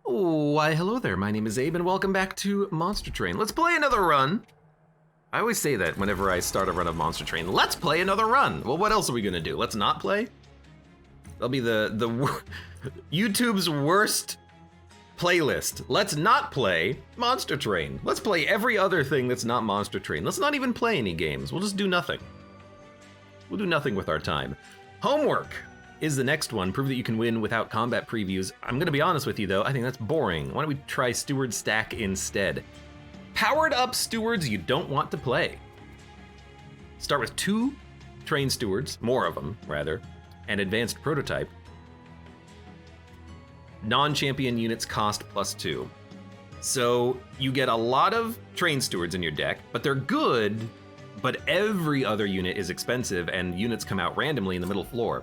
Why, hello there, my name is Abe, and welcome back to Monster Train. Let's play another run. I always say that whenever I start a run of Monster Train. Let's play another run. Well, what else are we gonna do? Let's not play? That'll be the YouTube's worst playlist. Let's not play Monster Train. Let's play every other thing that's not Monster Train. Let's not even play any games. We'll just do nothing. We'll do nothing with our time. Homework is the next one. Prove that you can win without combat previews. I'm gonna be honest with you though, I think that's boring. Why don't we try Stewards stack instead? Powered up stewards you don't want to play. Start with 2 train stewards, more of them rather, and advanced prototype. Non-champion units cost +2. So you get a lot of train stewards in your deck, but they're good, but every other unit is expensive and units come out randomly in the middle floor.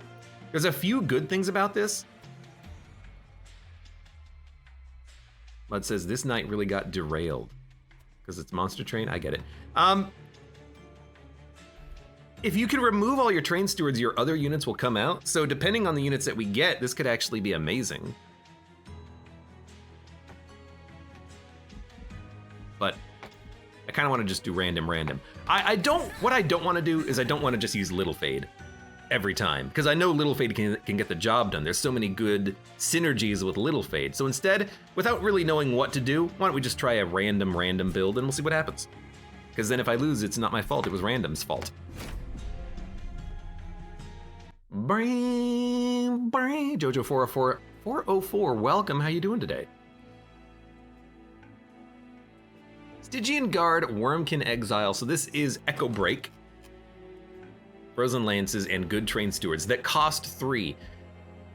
There's a few good things about this. Mud says, this night really got derailed. Because it's Monster Train, I get it. If you can remove all your train stewards, your other units will come out. So depending on the units that we get, this could actually be amazing. But I kind of want to just do random. What I don't want to do is I don't want to just use Little Fade every time, because I know Little Fade can get the job done. There's so many good synergies with Little Fade. So instead, without really knowing what to do, why don't we just try a random build and we'll see what happens. Because then if I lose, it's not my fault, it was random's fault. Jojo 404, welcome, how you doing today? Stygian Guard, Wormkin Exile, so this is Echo Break. Frozen Lances, and good train stewards that cost 3.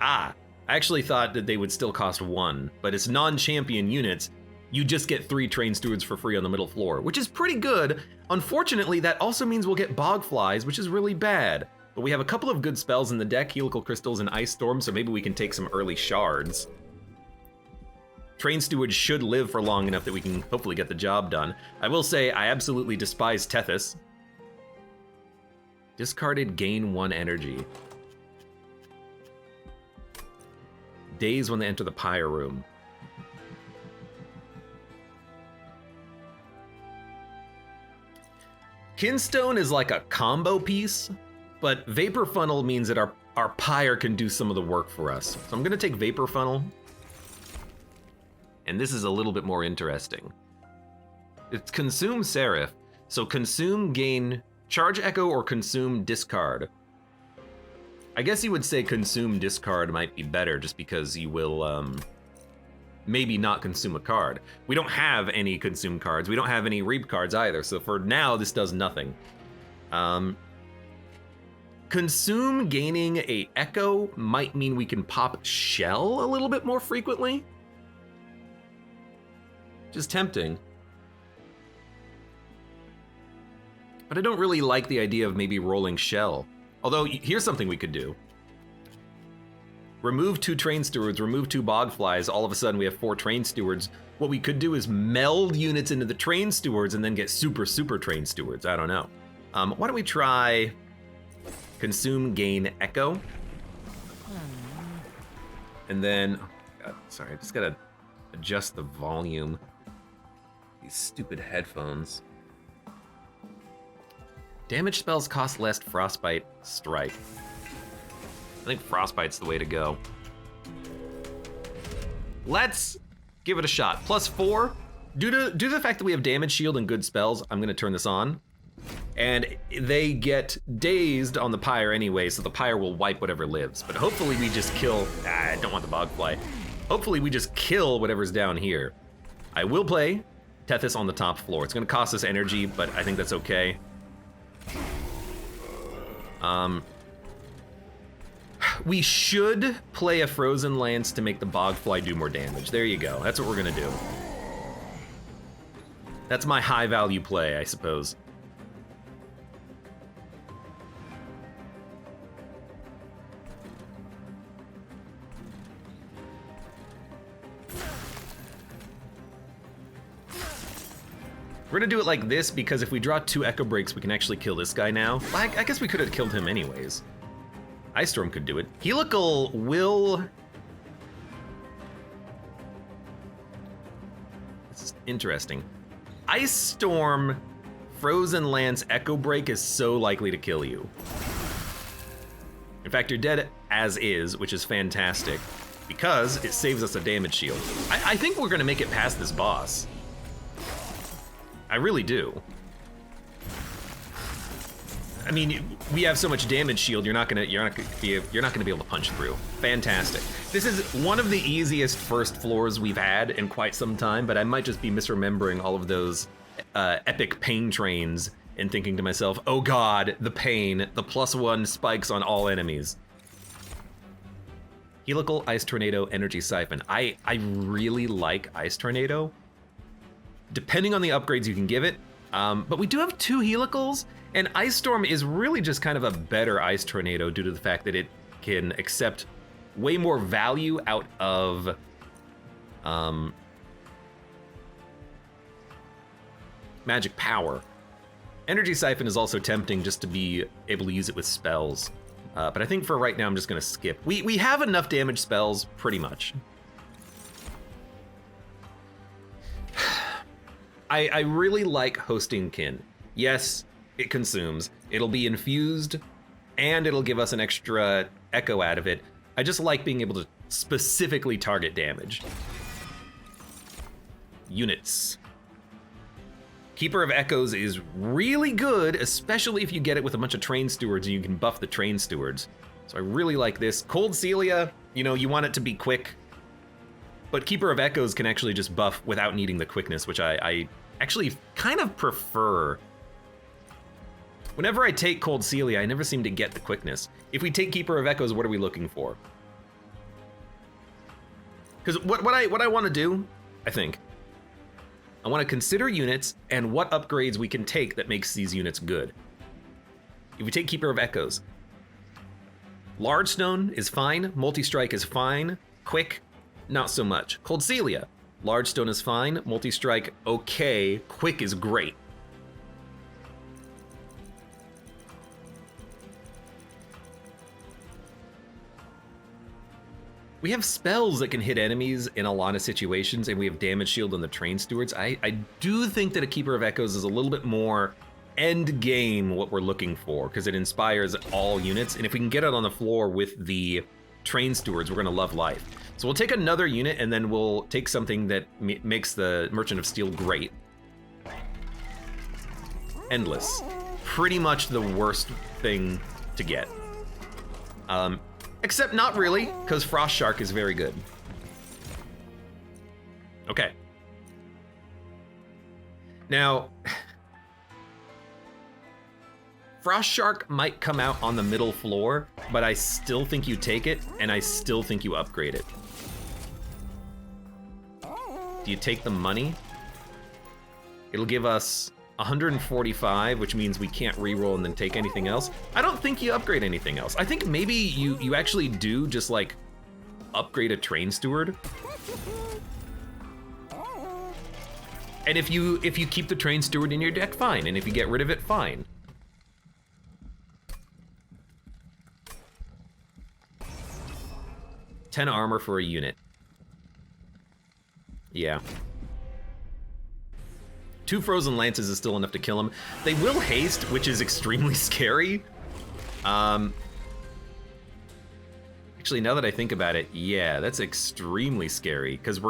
I actually thought that they would still cost 1, but it's non-champion units. You just get 3 train stewards for free on the middle floor, which is pretty good. Unfortunately, that also means we'll get Bog Flies, which is really bad. But we have a couple of good spells in the deck, Helical Crystals and Ice Storm, so maybe we can take some early shards. Train stewards should live for long enough that we can hopefully get the job done. I will say, I absolutely despise Tethys. Discarded, gain 1 energy. Days when they enter the pyre room. Kinstone is like a combo piece, but Vapor Funnel means that our pyre can do some of the work for us. So I'm gonna take Vapor Funnel. And this is a little bit more interesting. It's Consume Seraph. So consume, gain Charge Echo, or consume discard. I guess you would say consume discard might be better just because you will maybe not consume a card. We don't have any consume cards. We don't have any reap cards either. So for now, this does nothing. Consume gaining a echo might mean we can pop shell a little bit more frequently. Just tempting. But I don't really like the idea of maybe rolling shell. Although, here's something we could do. Remove 2 train stewards, remove 2 bog flies, all of a sudden we have 4 train stewards. What we could do is meld units into the train stewards and then get super train stewards, I don't know. Why don't we try consume, gain, echo. And then, oh God, sorry, I just gotta adjust the volume. These stupid headphones. Damage spells cost less, Frostbite, Strike. I think Frostbite's the way to go. Let's give it a shot. +4. Due to the fact that we have damage shield and good spells, I'm gonna turn this on. And they get dazed on the pyre anyway, so the pyre will wipe whatever lives. But hopefully we just kill, I don't want the bogfly. Hopefully we just kill whatever's down here. I will play Tethys on the top floor. It's gonna cost us energy, but I think that's okay. We should play a Frozen Lance to make the Bogfly do more damage. There you go, that's what we're gonna do. That's my high value play, I suppose. We're gonna do it like this because if we draw 2 Echo Breaks, we can actually kill this guy now. I guess we could have killed him anyways. Ice Storm could do it. Helical will It's interesting. Ice Storm, Frozen Lance, Echo Break is so likely to kill you. In fact, you're dead as is, which is fantastic, because it saves us a damage shield. I think we're gonna make it past this boss. I really do. I mean, we have so much damage shield, you're not gonna be able to punch through. Fantastic. This is one of the easiest first floors we've had in quite some time, but I might just be misremembering all of those epic pain trains and thinking to myself, oh god, the pain, the +1 spikes on all enemies. Helical, Ice Tornado, Energy Siphon. I really like Ice Tornado, depending on the upgrades you can give it. But we do have 2 Helicals, and Ice Storm is really just kind of a better Ice Tornado due to the fact that it can accept way more value out of magic power. Energy Siphon is also tempting just to be able to use it with spells. But I think for right now, I'm just gonna skip. We have enough damage spells, pretty much. I really like hosting kin. Yes, it consumes. It'll be infused, and it'll give us an extra echo out of it. I just like being able to specifically target damage. Units. Keeper of Echoes is really good, especially if you get it with a bunch of Train Stewards and you can buff the Train Stewards. So I really like this. Cold Celia, you know, you want it to be quick, but Keeper of Echoes can actually just buff without needing the quickness, which I actually kind of prefer. Whenever I take Cold Celia, I never seem to get the quickness. If we take Keeper of Echoes, what are we looking for? Because what I want to do, I think, I want to consider units and what upgrades we can take that makes these units good. If we take Keeper of Echoes, Large Stone is fine, Multi-Strike is fine, Quick, not so much. Cold Celia, Large Stone is fine, Multi-Strike okay, Quick is great. We have spells that can hit enemies in a lot of situations, and we have damage shield on the Train Stewards. I do think that a Keeper of Echoes is a little bit more end game what we're looking for, because it inspires all units, and if we can get it on the floor with the Train Stewards, we're gonna love life. So we'll take another unit, and then we'll take something that makes the Merchant of Steel great. Endless. Pretty much the worst thing to get. Except not really, because Frost Shark is very good. Okay. Now, Frost Shark might come out on the middle floor, but I still think you take it, and I still think you upgrade it. Do you take the money? It'll give us 145, which means we can't reroll and then take anything else. I don't think you upgrade anything else. I think maybe you actually do just like upgrade a Train Steward. And if you keep the Train Steward in your deck, fine. And if you get rid of it, fine. $10 armor for a unit. Yeah. 2 Frozen Lances is still enough to kill him. They will haste, which is extremely scary. Actually, now that I think about it, yeah, that's extremely scary, because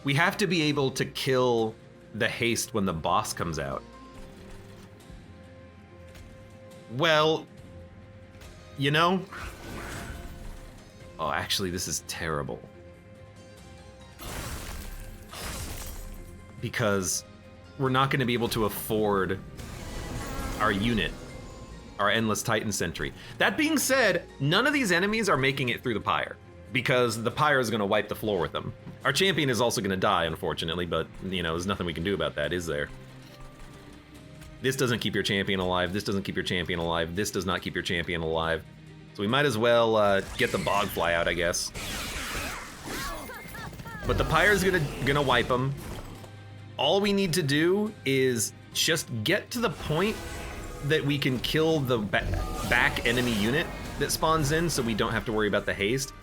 we have to be able to kill the haste when the boss comes out. Well, you know? Oh, actually, this is terrible. Because we're not going to be able to afford our unit, our Endless Titan Sentry. That being said, none of these enemies are making it through the Pyre, because the Pyre is going to wipe the floor with them. Our champion is also going to die, unfortunately, but, you know, there's nothing we can do about that, is there? This doesn't keep your champion alive, this doesn't keep your champion alive, this does not keep your champion alive. So we might as well get the Bogfly out, I guess. But the Pyre's gonna wipe them. All we need to do is just get to the point that we can kill the back enemy unit that spawns in, so we don't have to worry about the haste.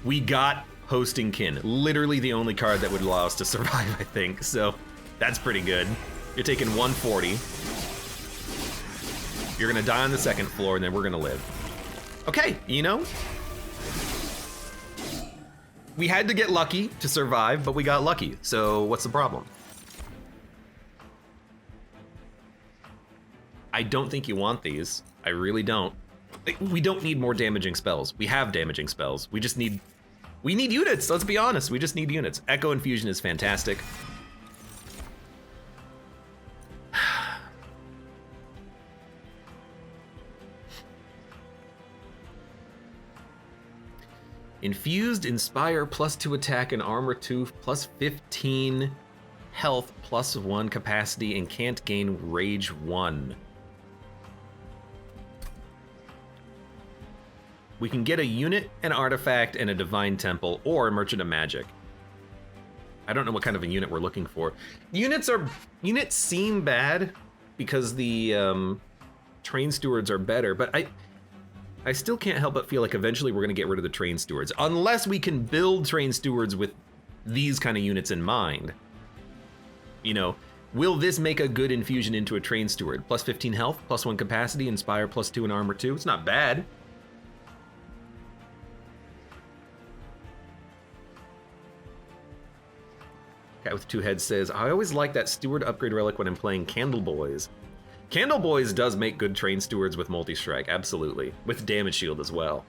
We got Hosting Kin. Literally the only card that would allow us to survive, I think. So that's pretty good. You're taking 140. You're gonna die on the second floor, and then we're gonna live. Okay, you know? We had to get lucky to survive, but we got lucky. So what's the problem? I don't think you want these. I really don't. We don't need more damaging spells. We have damaging spells. We need units, let's be honest. We just need units. Echo Infusion is fantastic. Infused, Inspire, +2 attack and armor 2, +15 health, +1 capacity, and can't gain rage 1. We can get a unit, an artifact, and a divine temple, or a merchant of magic. I don't know what kind of a unit we're looking for. Units seem bad because the train stewards are better, but I still can't help but feel like eventually we're gonna get rid of the train stewards, unless we can build train stewards with these kind of units in mind. You know, will this make a good infusion into a train steward? +15 health, +1 capacity, Inspire, +2 and armor 2. It's not bad. Cat with 2 heads says, I always like that steward upgrade relic when I'm playing Candle Boys. Candle Boys does make good train stewards with multi-strike, absolutely. With damage shield as well.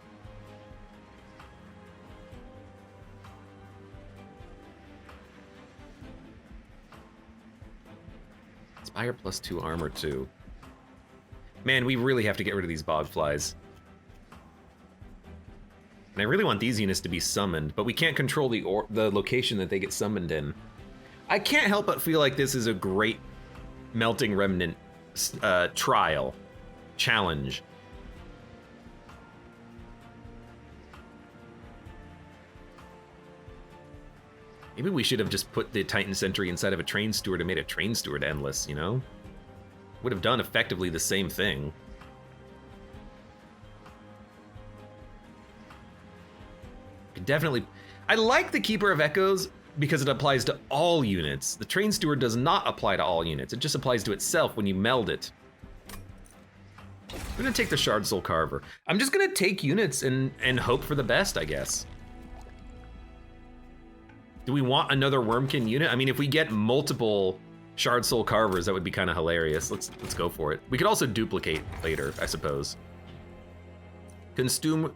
Inspire +2 armor 2. Man, we really have to get rid of these bogflies. And I really want these units to be summoned, but we can't control the location that they get summoned in. I can't help but feel like this is a great Melting Remnant challenge. Maybe we should have just put the Titan Sentry inside of a train steward and made a train steward endless, you know? Would have done effectively the same thing. Definitely. I like the Keeper of Echoes because it applies to all units. The Train Steward does not apply to all units. It just applies to itself when you meld it. I'm gonna take the Shard Soul Carver. I'm just gonna take units and hope for the best, I guess. Do we want another Wormkin unit? I mean, if we get multiple Shard Soul Carvers, that would be kind of hilarious. Let's go for it. We could also duplicate later, I suppose. Consume,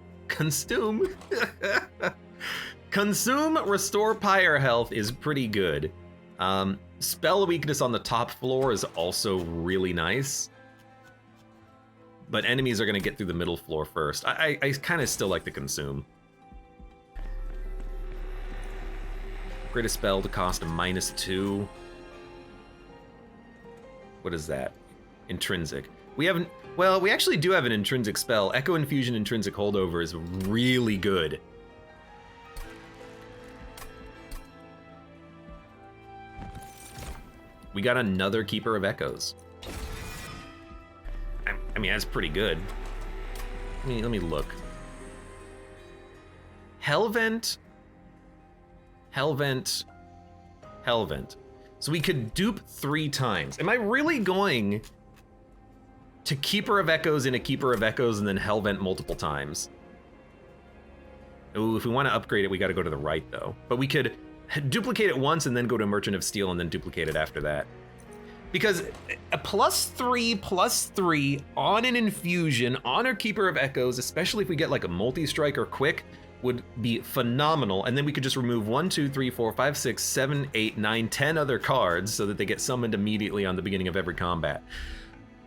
Restore Pyre Health is pretty good. Spell Weakness on the top floor is also really nice. But enemies are gonna get through the middle floor first. I kind of still like the Consume. Upgrade a spell to cost a -2. What is that? Intrinsic. We haven't. Well, we actually do have an intrinsic spell. Echo Infusion Intrinsic Holdover is really good. We got another Keeper of Echoes. I mean, that's pretty good. Let me look. Hellvent. Hellvent. Hellvent. So we could dupe 3 times. Am I really going to Keeper of Echoes in a Keeper of Echoes and then Hellvent multiple times? Ooh, if we want to upgrade it, we got to go to the right though. But we could duplicate it once and then go to Merchant of Steel and then duplicate it after that. Because a +3/+3 on an infusion on our Keeper of Echoes, especially if we get like a multi-strike or quick, would be phenomenal. And then we could just remove 1, 2, 3, 4, 5, 6, 7, 8, 9, 10 other cards so that they get summoned immediately on the beginning of every combat.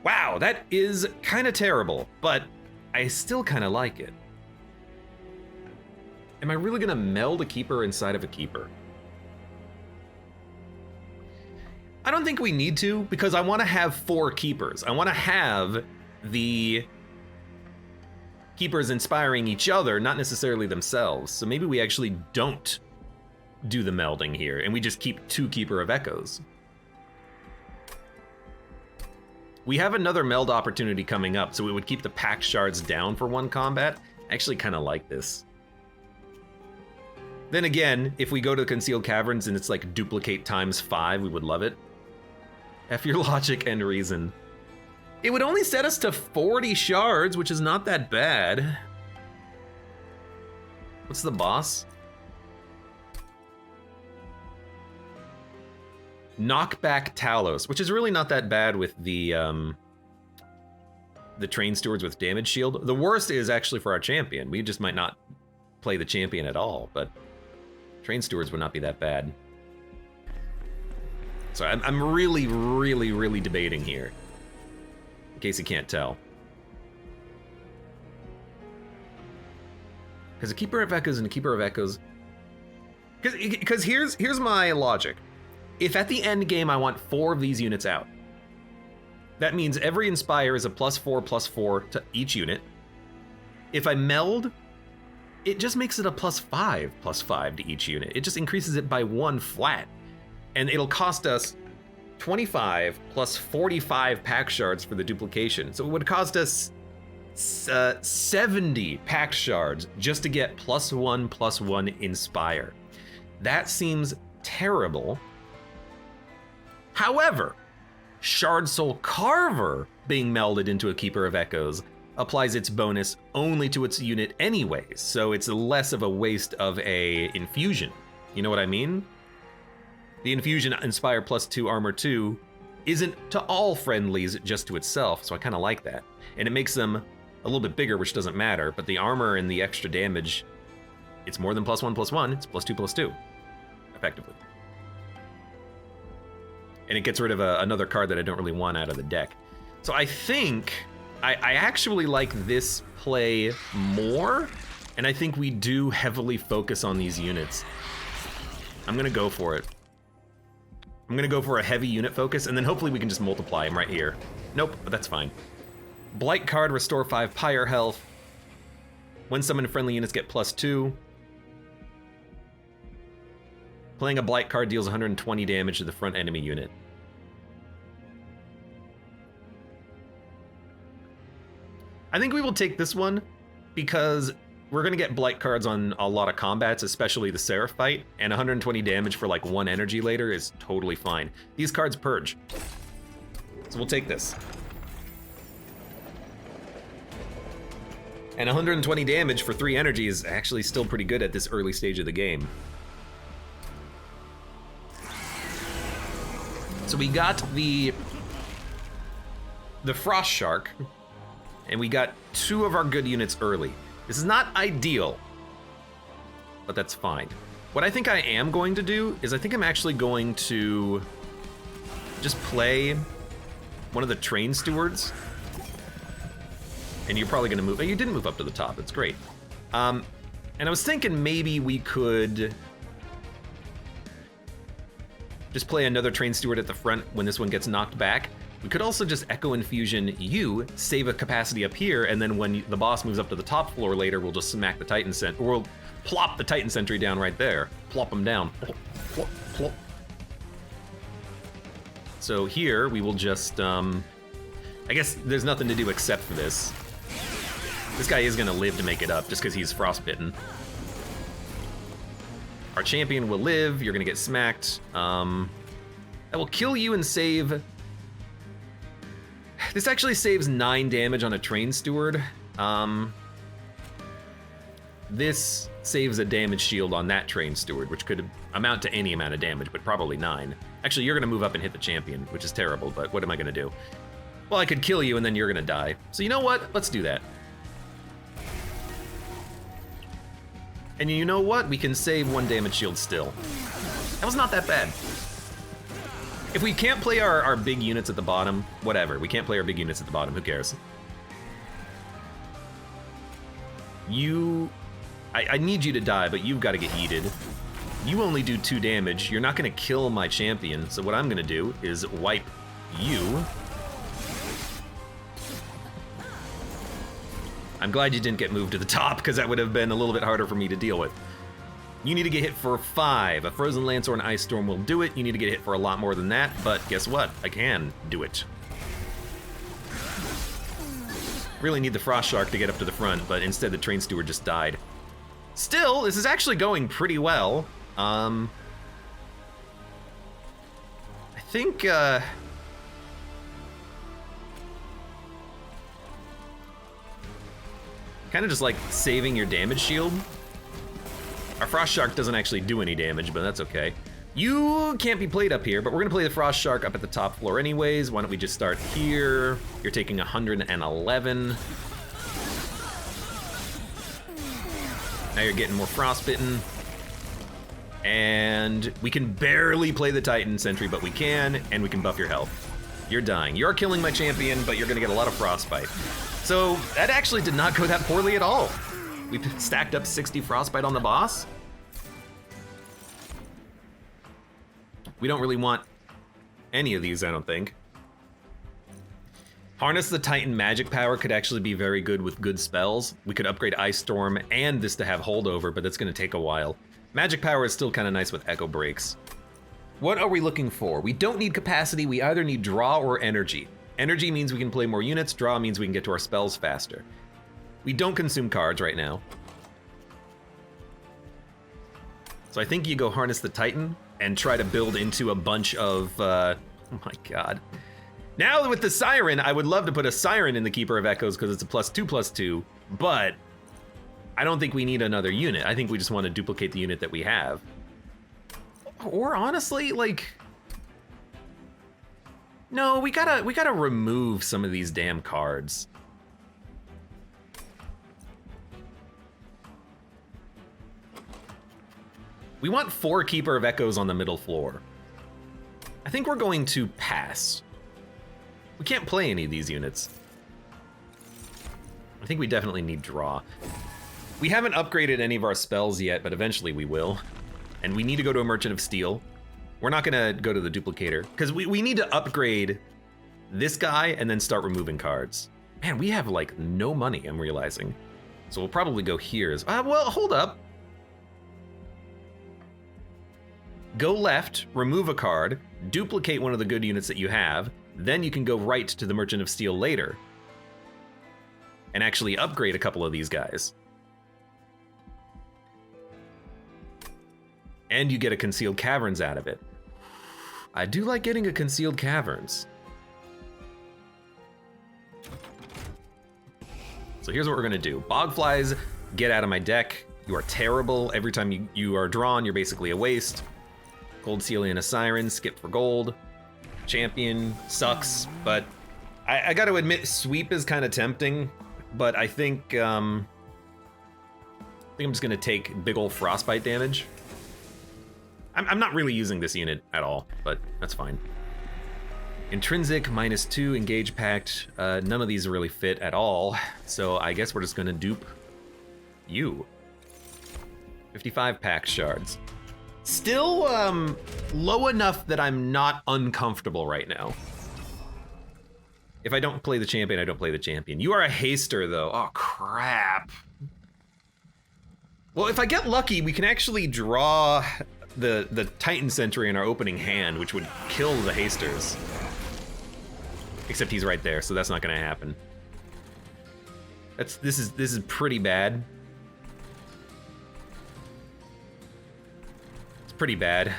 Wow, that is kind of terrible, but I still kind of like it. Am I really gonna meld a Keeper inside of a Keeper? I don't think we need to, because I want to have 4 Keepers. I want to have the Keepers inspiring each other, not necessarily themselves. So maybe we actually don't do the melding here, and we just keep 2 Keeper of Echoes. We have another meld opportunity coming up, so we would keep the packed shards down for 1 combat. I actually kind of like this. Then again, if we go to the concealed caverns and it's like duplicate times 5, we would love it. F your logic and reason. It would only set us to 40 shards, which is not that bad. What's the boss? Knockback Talos, which is really not that bad with the train stewards with damage shield. The worst is actually for our champion. We just might not play the champion at all, but train stewards would not be that bad. So I'm really, really, really debating here, in case you can't tell. Because a Keeper of Echoes and a Keeper of Echoes... Because here's my logic. If at the end game I want 4 of these units out, that means every Inspire is a +4/+4 to each unit. If I meld, it just makes it a +5/+5 to each unit. It just increases it by 1 flat. And it'll cost us 25 plus 45 pack shards for the duplication. So it would cost us 70 pack shards just to get +1/+1 Inspire. That seems terrible. However, Shard Soul Carver being melded into a Keeper of Echoes applies its bonus only to its unit anyways, so it's less of a waste of a infusion. You know what I mean? The infusion Inspire +2 Armor 2 isn't to all friendlies, just to itself, so I kind of like that. And it makes them a little bit bigger, which doesn't matter, but the armor and the extra damage, it's more than +1/+1, it's +2/+2, effectively. And it gets rid of another card that I don't really want out of the deck. So I think I actually like this play more, and I think we do heavily focus on these units. I'm gonna go for it. I'm gonna go for a heavy unit focus, and then hopefully we can just multiply them right here. Nope, but that's fine. Blight card, restore 5 Pyre health. When summoned friendly units get +2. Playing a Blight card deals 120 damage to the front enemy unit. I think we will take this one because we're gonna get Blight cards on a lot of combats, especially the Seraph fight, and 120 damage for like 1 energy later is totally fine. These cards purge. So we'll take this. And 120 damage for 3 energy is actually still pretty good at this early stage of the game. So we got the Frost Shark, and we got 2 of our good units early. This is not ideal, but that's fine. What I think I am going to do is I think I'm actually going to just play one of the train stewards. And you're probably gonna move, you didn't move up to the top, that's great. And I was thinking maybe we could just play another train steward at the front when this one gets knocked back. We could also just Echo Infusion you, save a capacity up here, and then when the boss moves up to the top floor later, we'll just smack the Titan Sentry, or we'll plop the Titan Sentry down right there. Plop him down. Plop, plop, plop. So here, we will just, I guess there's nothing to do except for this. This guy is gonna live to make it up, just because he's frostbitten. Our champion will live, you're gonna get smacked. I will kill you and save... This actually saves 9 damage on a train steward. This saves a damage shield on that train steward, which could amount to any amount of damage, but probably 9. Actually, you're gonna move up and hit the champion, which is terrible, but what am I gonna do? Well, I could kill you and then you're gonna die. So you know what? Let's do that. And you know what? We can save 1 damage shield still. That was not that bad. If we can't play our big units at the bottom, whatever. We can't play our big units at the bottom, who cares? I need you to die, but you've got to get yeeted. You only do 2 damage. You're not gonna kill my champion, so what I'm gonna do is wipe you. I'm glad you didn't get moved to the top, because that would have been a little bit harder for me to deal with. You need to get hit for 5. A Frozen Lance or an Ice Storm will do it. You need to get hit for a lot more than that, but guess what? I can do it. Really need the Frost Shark to get up to the front, but instead the Train Steward just died. Still, this is actually going pretty well. I think, kind of just like saving your damage shield. Our Frost Shark doesn't actually do any damage, but that's okay. You can't be played up here, but we're gonna play the Frost Shark up at the top floor anyways. Why don't we just start here? You're taking 111. Now you're getting more frostbitten. And we can barely play the Titan Sentry, but we can, and we can buff your health. You're dying. You're killing my champion, but you're gonna get a lot of frostbite. So that actually did not go that poorly at all. We stacked up 60 frostbite on the boss. We don't really want any of these, I don't think. Harness the Titan magic power could actually be very good with good spells. We could upgrade Ice Storm and this to have holdover, but that's gonna take a while. Magic power is still kind of nice with Echo Breaks. What are we looking for? We don't need capacity, we either need draw or energy. Energy means we can play more units, draw means we can get to our spells faster. We don't consume cards right now. So I think you go harness the Titan and try to build into a bunch of, oh my god. Now with the Siren, I would love to put a Siren in the Keeper of Echoes because it's a +2/+2, but I don't think we need another unit. I think we just want to duplicate the unit that we have. Or honestly, like, no, we gotta remove some of these damn cards. We want 4 Keeper of Echoes on the middle floor. I think we're going to pass. We can't play any of these units. I think we definitely need draw. We haven't upgraded any of our spells yet, but eventually we will. And we need to go to a Merchant of Steel. We're not gonna go to the Duplicator, because we need to upgrade this guy and then start removing cards. Man, we have like no money, I'm realizing. So we'll probably go here. Well, hold up. Go left, remove a card, duplicate one of the good units that you have, then you can go right to the Merchant of Steel later and actually upgrade a couple of these guys. And you get a Concealed Caverns out of it. I do like getting a Concealed Caverns. So here's what we're gonna do. Bogflies, get out of my deck. You are terrible. Every time you are drawn, you're basically a waste. Gold Celia and a Siren, skip for gold. Champion sucks, but I gotta admit, sweep is kind of tempting, but I think I'm just gonna take big ol' frostbite damage. I'm not really using this unit at all, but that's fine. Intrinsic, -2, Engage Pact. None of these really fit at all, so I guess we're just gonna dupe you. 55 Pact Shards. Still low enough that I'm not uncomfortable right now. If I don't play the champion, I don't play the champion. You are a haster though. Oh crap. Well, if I get lucky, we can actually draw the Titan Sentry in our opening hand, which would kill the hasters. Except he's right there, so that's not gonna happen. This is pretty bad. Pretty bad.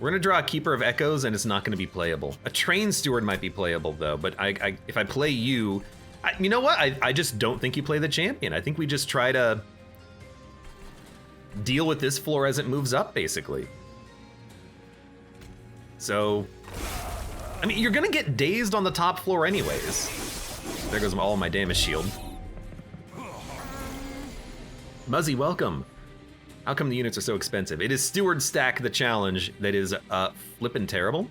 We're gonna draw a Keeper of Echoes and it's not gonna be playable. A Train Steward might be playable though, but if I play you, you know what? I just don't think you play the champion. I think we just try to deal with this floor as it moves up, basically. So, I mean, you're gonna get dazed on the top floor anyways. There goes all my damage shield. Muzzy, welcome. How come the units are so expensive? It is Steward Stack the challenge that is flippin' terrible.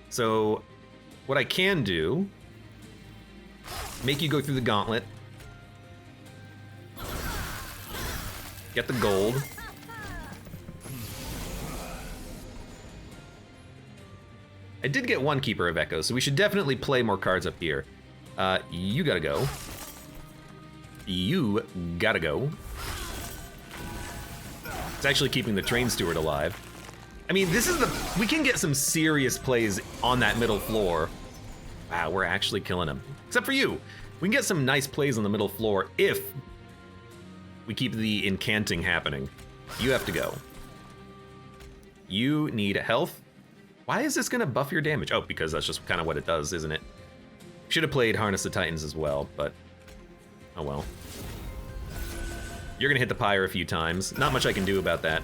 So, what I can do, make you go through the gauntlet, get the gold, I did get 1 Keeper of Echoes, so we should definitely play more cards up here. You gotta go. You gotta go. It's actually keeping the Train Steward alive. I mean, we can get some serious plays on that middle floor. Wow, we're actually killing him. Except for you. We can get some nice plays on the middle floor if we keep the incanting happening. You have to go. You need health. Why is this gonna buff your damage? Oh, because that's just kind of what it does, isn't it? Should have played Harness the Titans as well, but oh well. You're gonna hit the pyre a few times. Not much I can do about that.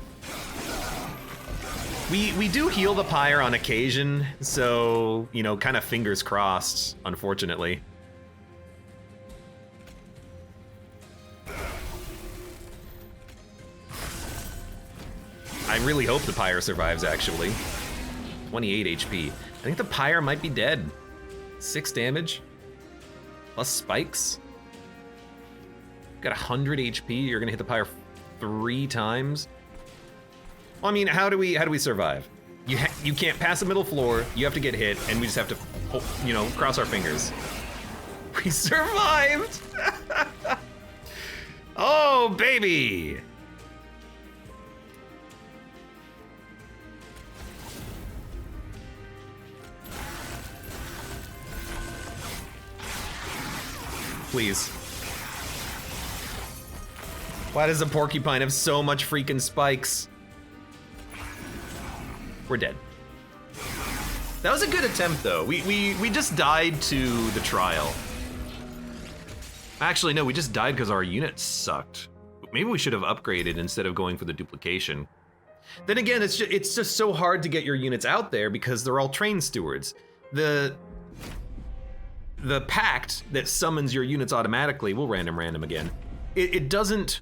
We do heal the pyre on occasion, so, you know, kind of fingers crossed, unfortunately. I really hope the pyre survives, actually. 28 HP. I think the pyre might be dead. 6 damage. Plus spikes. Got 100 HP. You're gonna hit the pyre 3 times. Well, I mean, how do we survive? You can't pass the middle floor. You have to get hit, and we just have to, you know, cross our fingers. We survived! Oh, baby! Please. Why does the porcupine have so much freaking spikes? We're dead. That was a good attempt, though. We just died to the trial. Actually, no, we just died because our unit sucked. Maybe we should have upgraded instead of going for the duplication. Then again, it's just so hard to get your units out there because they're all trained stewards. The pact that summons your units automatically, we'll random again. It doesn't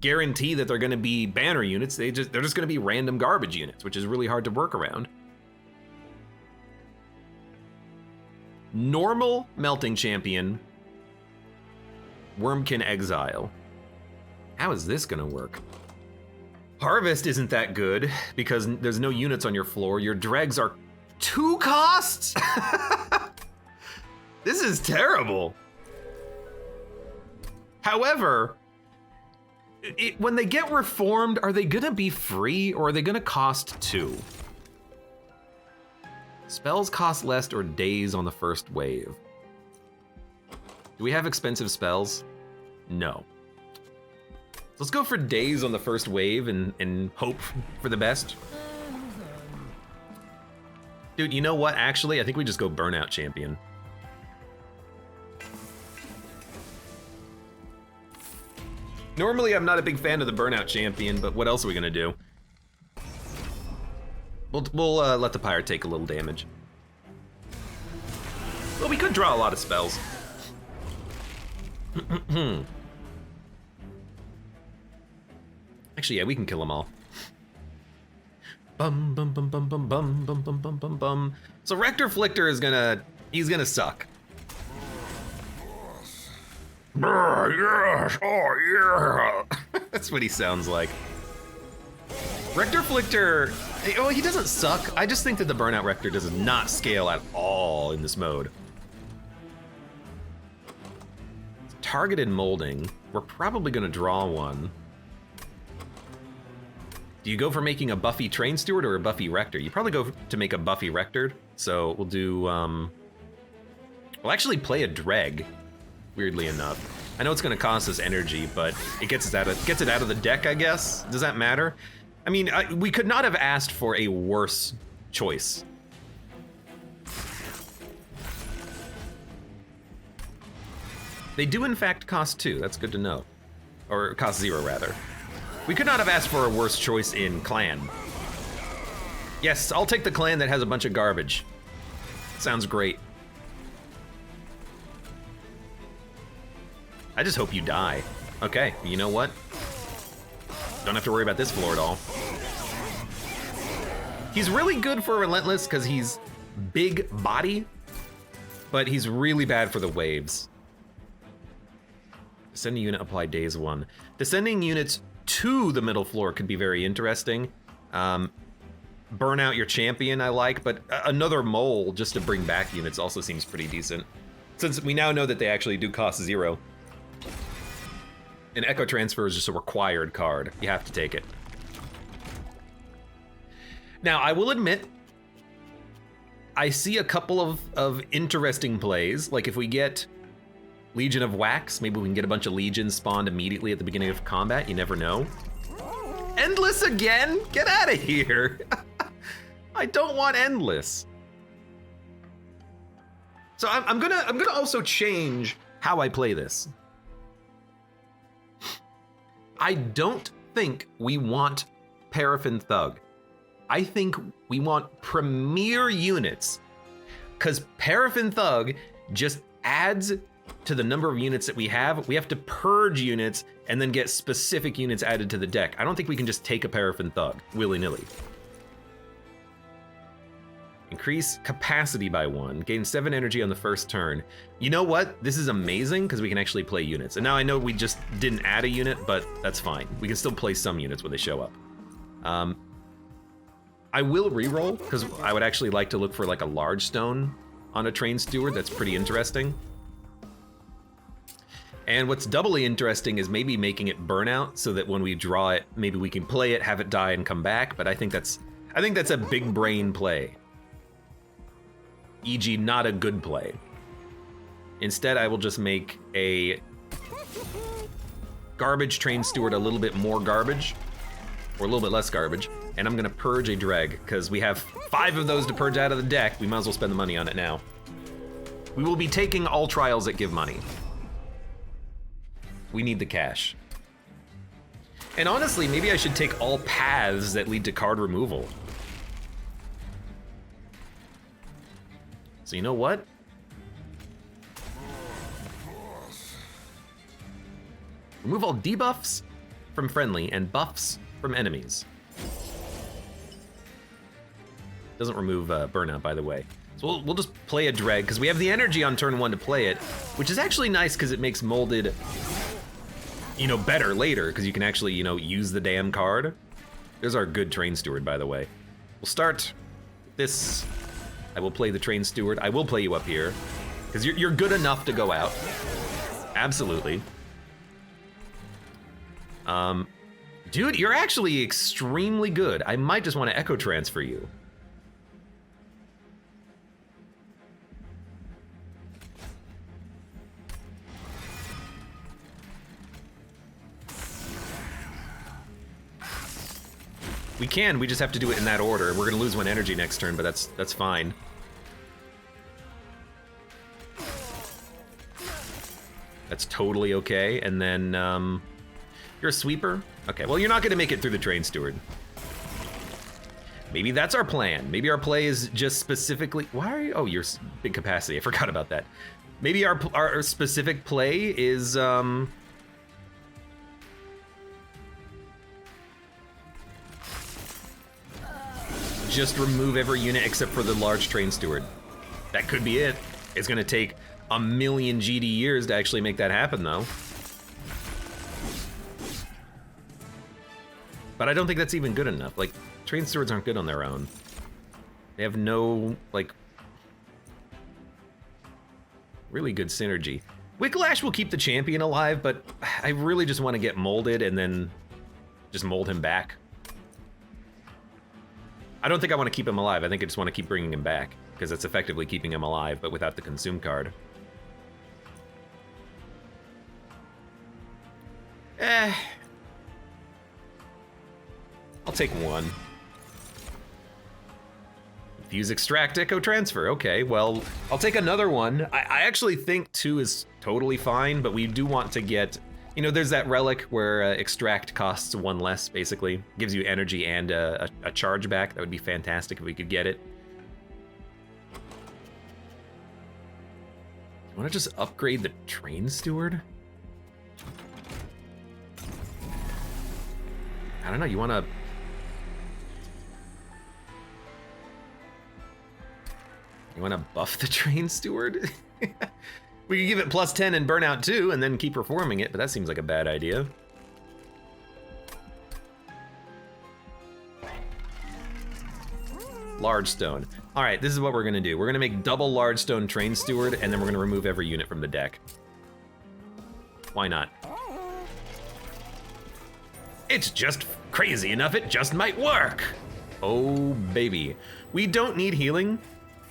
guarantee that they're gonna be banner units. They're just gonna be random garbage units, which is really hard to work around. Normal melting champion, Wormkin exile. How is this gonna work? Harvest isn't that good because there's no units on your floor. Your dregs are 2 costs? This is terrible. However, when they get reformed, are they gonna be free or are they gonna cost 2? Spells cost less or days on the first wave. Do we have expensive spells? No. So let's go for days on the first wave and hope for the best. Dude, you know what? Actually, I think we just go Burnout Champion. Normally, I'm not a big fan of the Burnout Champion, but what else are we gonna do? We'll let the Pyre take a little damage. Well, we could draw a lot of spells. Actually, yeah, we can kill them all. Bum bum bum bum bum bum bum bum bum bum bum. So Rector Flicker is he's gonna suck. Yes, oh yeah. That's what he sounds like. Rector Flicker, oh, he doesn't suck. I just think that the Burnout Rector does not scale at all in this mode. Targeted molding. We're probably gonna draw one. Do you go for making a buffy train steward or a buffy rector? You probably go to make a buffy rector. So we'll do, we'll actually play a dreg, weirdly enough. I know it's gonna cost us energy, but it gets it out of the deck, I guess. Does that matter? I mean, we could not have asked for a worse choice. They do in fact cost 2, that's good to know. Or cost 0 rather. We could not have asked for a worse choice in clan. Yes, I'll take the clan that has a bunch of garbage. Sounds great. I just hope you die. Okay, you know what? Don't have to worry about this floor at all. He's really good for Relentless because he's big body, but he's really bad for the waves. Descending unit apply days 1. Descending units to the middle floor could be very interesting. Burn out your champion I like, but another mole just to bring back units also seems pretty decent. Since we now know that they actually do cost 0. An Echo Transfer is just a required card. You have to take it. Now, I will admit, I see a couple of interesting plays. Like if we get Legion of Wax, maybe we can get a bunch of legions spawned immediately at the beginning of combat. You never know. Endless again? Get out of here. I don't want endless. So I'm gonna also change how I play this. I don't think we want Paraffin Thug. I think we want premier units, because Paraffin Thug just adds to the number of units that we have. We have to purge units and then get specific units added to the deck. I don't think we can just take a Paraffin Thug willy-nilly. Increase capacity by 1, gain 7 energy on the first turn. You know what? This is amazing because we can actually play units. And now I know we just didn't add a unit, but that's fine. We can still play some units when they show up. I will reroll because I would actually like to look for like a large stone on a train steward. That's pretty interesting. And what's doubly interesting is maybe making it burnout so that when we draw it, maybe we can play it, have it die and come back. But I think that's a big brain play. E.g., not a good play. Instead, I will just make a garbage train steward a little bit more garbage, or a little bit less garbage, and I'm gonna purge a dreg, because we have 5 of those to purge out of the deck. We might as well spend the money on it now. We will be taking all trials that give money. We need the cash. And honestly, maybe I should take all paths that lead to card removal. So you know what? Remove all debuffs from friendly and buffs from enemies. Doesn't remove burnout, by the way. So we'll just play a dreg, because we have the energy on turn 1 to play it, which is actually nice because it makes molded, you know, better later, because you can actually, you know, use the damn card. There's our good train steward, by the way. We'll start this. I will play the train steward. I will play you up here, because you're good enough to go out. Absolutely. Dude, you're actually extremely good. I might just want to echo transfer you. We can, we just have to do it in that order. We're gonna lose 1 energy next turn, but that's fine. That's totally okay. And then, you're a sweeper? Okay, well, you're not gonna make it through the train steward. Maybe that's our plan. Maybe our play is just specifically, why are you, oh, you're big capacity, I forgot about that. Maybe our specific play is, just remove every unit except for the large train steward. That could be it. It's gonna take a million GD years to actually make that happen, though. But I don't think that's even good enough. Like, train stewards aren't good on their own. They have no, like, really good synergy. Wicklash will keep the champion alive, but I really just want to get molded and then just mold him back. I don't think I want to keep him alive. I think I just want to keep bringing him back, because it's effectively keeping him alive, but without the consume card. I'll take 1. Fuse, extract, echo transfer. Okay, well, I'll take another one. I actually think 2 is totally fine, but we do want to get, you know, there's that relic where extract costs 1 less, basically. Gives you energy and a charge back. That would be fantastic if we could get it. You want to just upgrade the train steward? I don't know, you want to... You want to buff the train steward? We could give it +10 and burnout 2 and then keep performing it, but that seems like a bad idea. Large stone. All right, this is what we're gonna do. We're gonna make double large stone train steward, and then we're gonna remove every unit from the deck. Why not? It's just crazy enough, it just might work. Oh, baby. We don't need healing.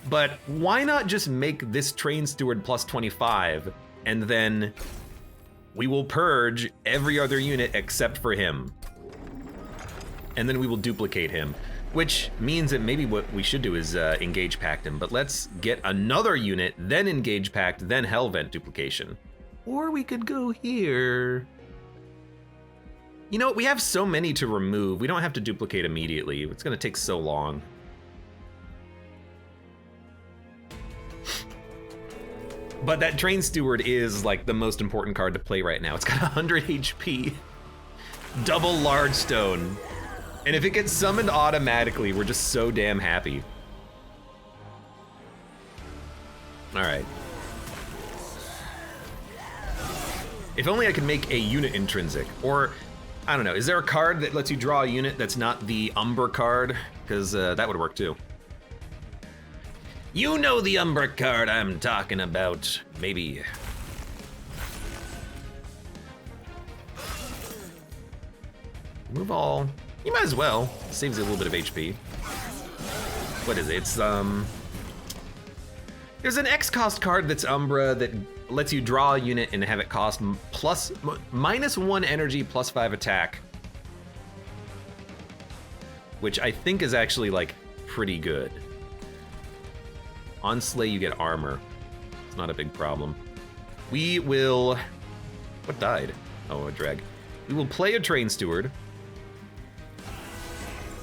But why not just make this train steward plus 25, and then we will purge every other unit except for him. And then we will duplicate him, which means that maybe what we should do is engage pact him, but let's get another unit, then engage pact, then hellvent duplication. Or we could go here. You know, we have so many to remove. We don't have to duplicate immediately. It's gonna take so long. But that train steward is like the most important card to play right now. It's got 100 HP, double large stone. And if it gets summoned automatically, we're just so damn happy. All right. If only I could make a unit intrinsic, or I don't know, is there a card that lets you draw a unit that's not the Umbra card? Because that would work too. You know the Umbra card I'm talking about, maybe. Move all. You might as well. Saves you a little bit of HP. What is it? It's there's an X cost card that's Umbra that lets you draw a unit and have it cost -1 energy, +5 attack. Which I think is actually like pretty good. On Slay, you get armor. It's not a big problem. We will... What died? Oh, a drag. We will play a Train Steward.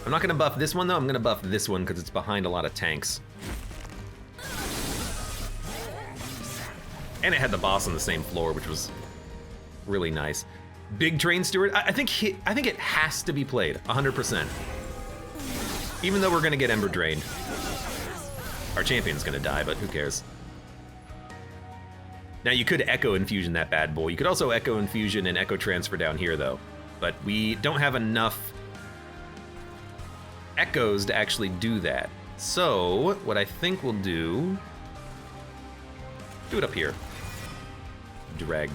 I'm not gonna buff this one though, I'm gonna buff this one because it's behind a lot of tanks. And it had the boss on the same floor, which was really nice. Big Train Steward, I think it has to be played, 100%. Even though we're gonna get Ember Drained. Our champion's gonna die, but who cares? Now you could Echo Infusion that bad boy. You could also Echo Infusion and Echo Transfer down here though. But we don't have enough Echoes to actually do that. So, what I think we'll do it up here. Drag.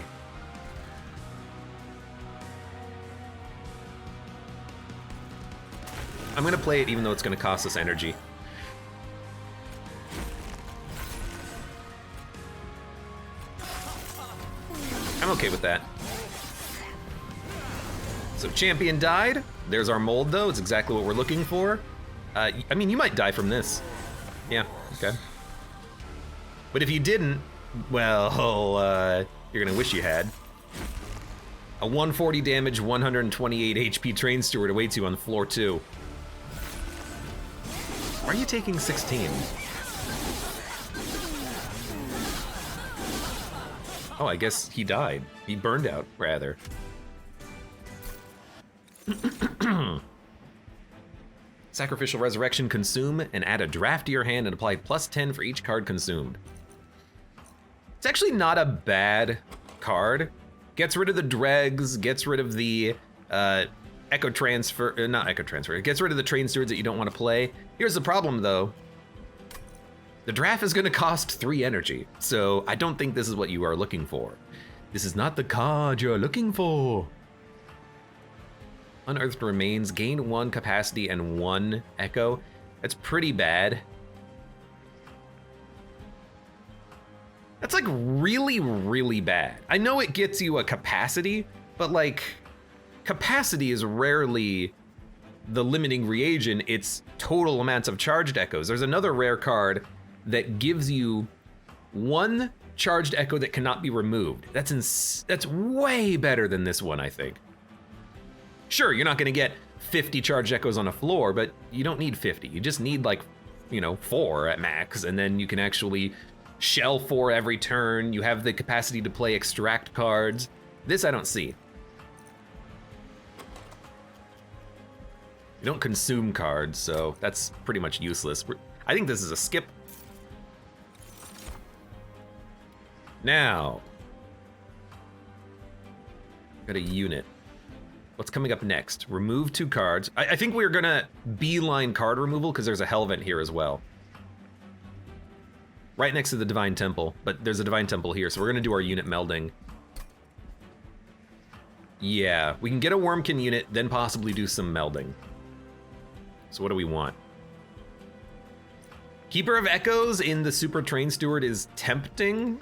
I'm gonna play it even though it's gonna cost us energy. I'm okay with that. So champion died. There's our mold though, it's exactly what we're looking for. I mean, you might die from this. Yeah, okay. But if you didn't, well, you're gonna wish you had. A 140 damage, 128 HP Train Steward awaits you on floor 2. Why are you taking 16? Oh, I guess he died. He burned out, rather. Sacrificial Resurrection, consume and add a draft to your hand and apply +10 for each card consumed. It's actually not a bad card. Gets rid of the dregs, gets rid of the Echo Transfer, not Echo Transfer, it gets rid of the Train Stewards that you don't want to play. Here's the problem though. The draft is gonna cost 3 energy, so I don't think this is what you are looking for. This is not the card you're looking for. Unearthed Remains, gain 1 capacity and 1 echo. That's pretty bad. That's like really, really bad. I know it gets you a capacity, but like, capacity is rarely the limiting reagent, it's total amounts of charged echoes. There's another rare card that gives you 1 charged echo that cannot be removed. That's way better than this one, I think. Sure, you're not gonna get 50 charged echoes on a floor, but you don't need 50. You just need like, 4 at max, and then you can actually shell 4 every turn. You have the capacity to play extract cards. This I don't see. You don't consume cards, so that's pretty much useless. I think this is a skip. Now, got a unit. What's coming up next? Remove 2 cards. I think we're gonna beeline card removal because there's a Hellvent here as well. Right next to the Divine Temple, but there's a Divine Temple here, so we're gonna do our unit melding. Yeah, we can get a Wormkin unit, then possibly do some melding. So what do we want? Keeper of Echoes in the Super Train Steward is tempting,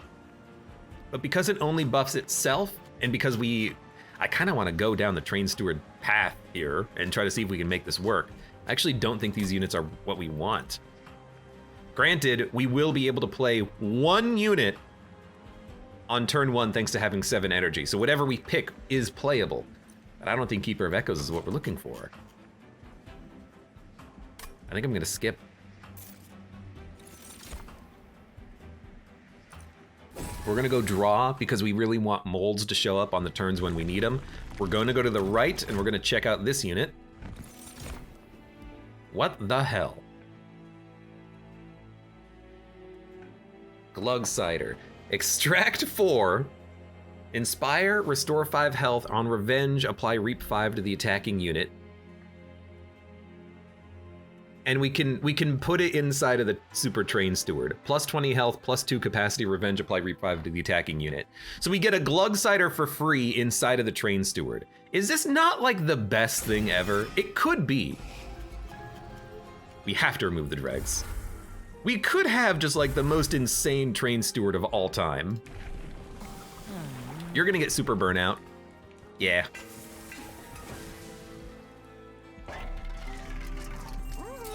but because it only buffs itself, and because I kind of want to go down the Train Steward path here and try to see if we can make this work. I actually don't think these units are what we want. Granted, we will be able to play one unit on turn 1 thanks to having 7 energy, so whatever we pick is playable. But I don't think Keeper of Echoes is what we're looking for. I think I'm gonna skip. We're gonna go draw because we really want molds to show up on the turns when we need them. We're gonna go to the right and we're gonna check out this unit. What the hell? Glug Cider. Extract 4. Inspire, restore 5 health. On revenge, apply Reap 5 to the attacking unit. And we can put it inside of the Super Train Steward. Plus 20 health, plus 2 capacity, revenge, apply Reap 5 to the attacking unit. So we get a Glug Cider for free inside of the Train Steward. Is this not like the best thing ever? It could be. We have to remove the dregs. We could have just like the most insane Train Steward of all time. You're gonna get super burnout. Yeah.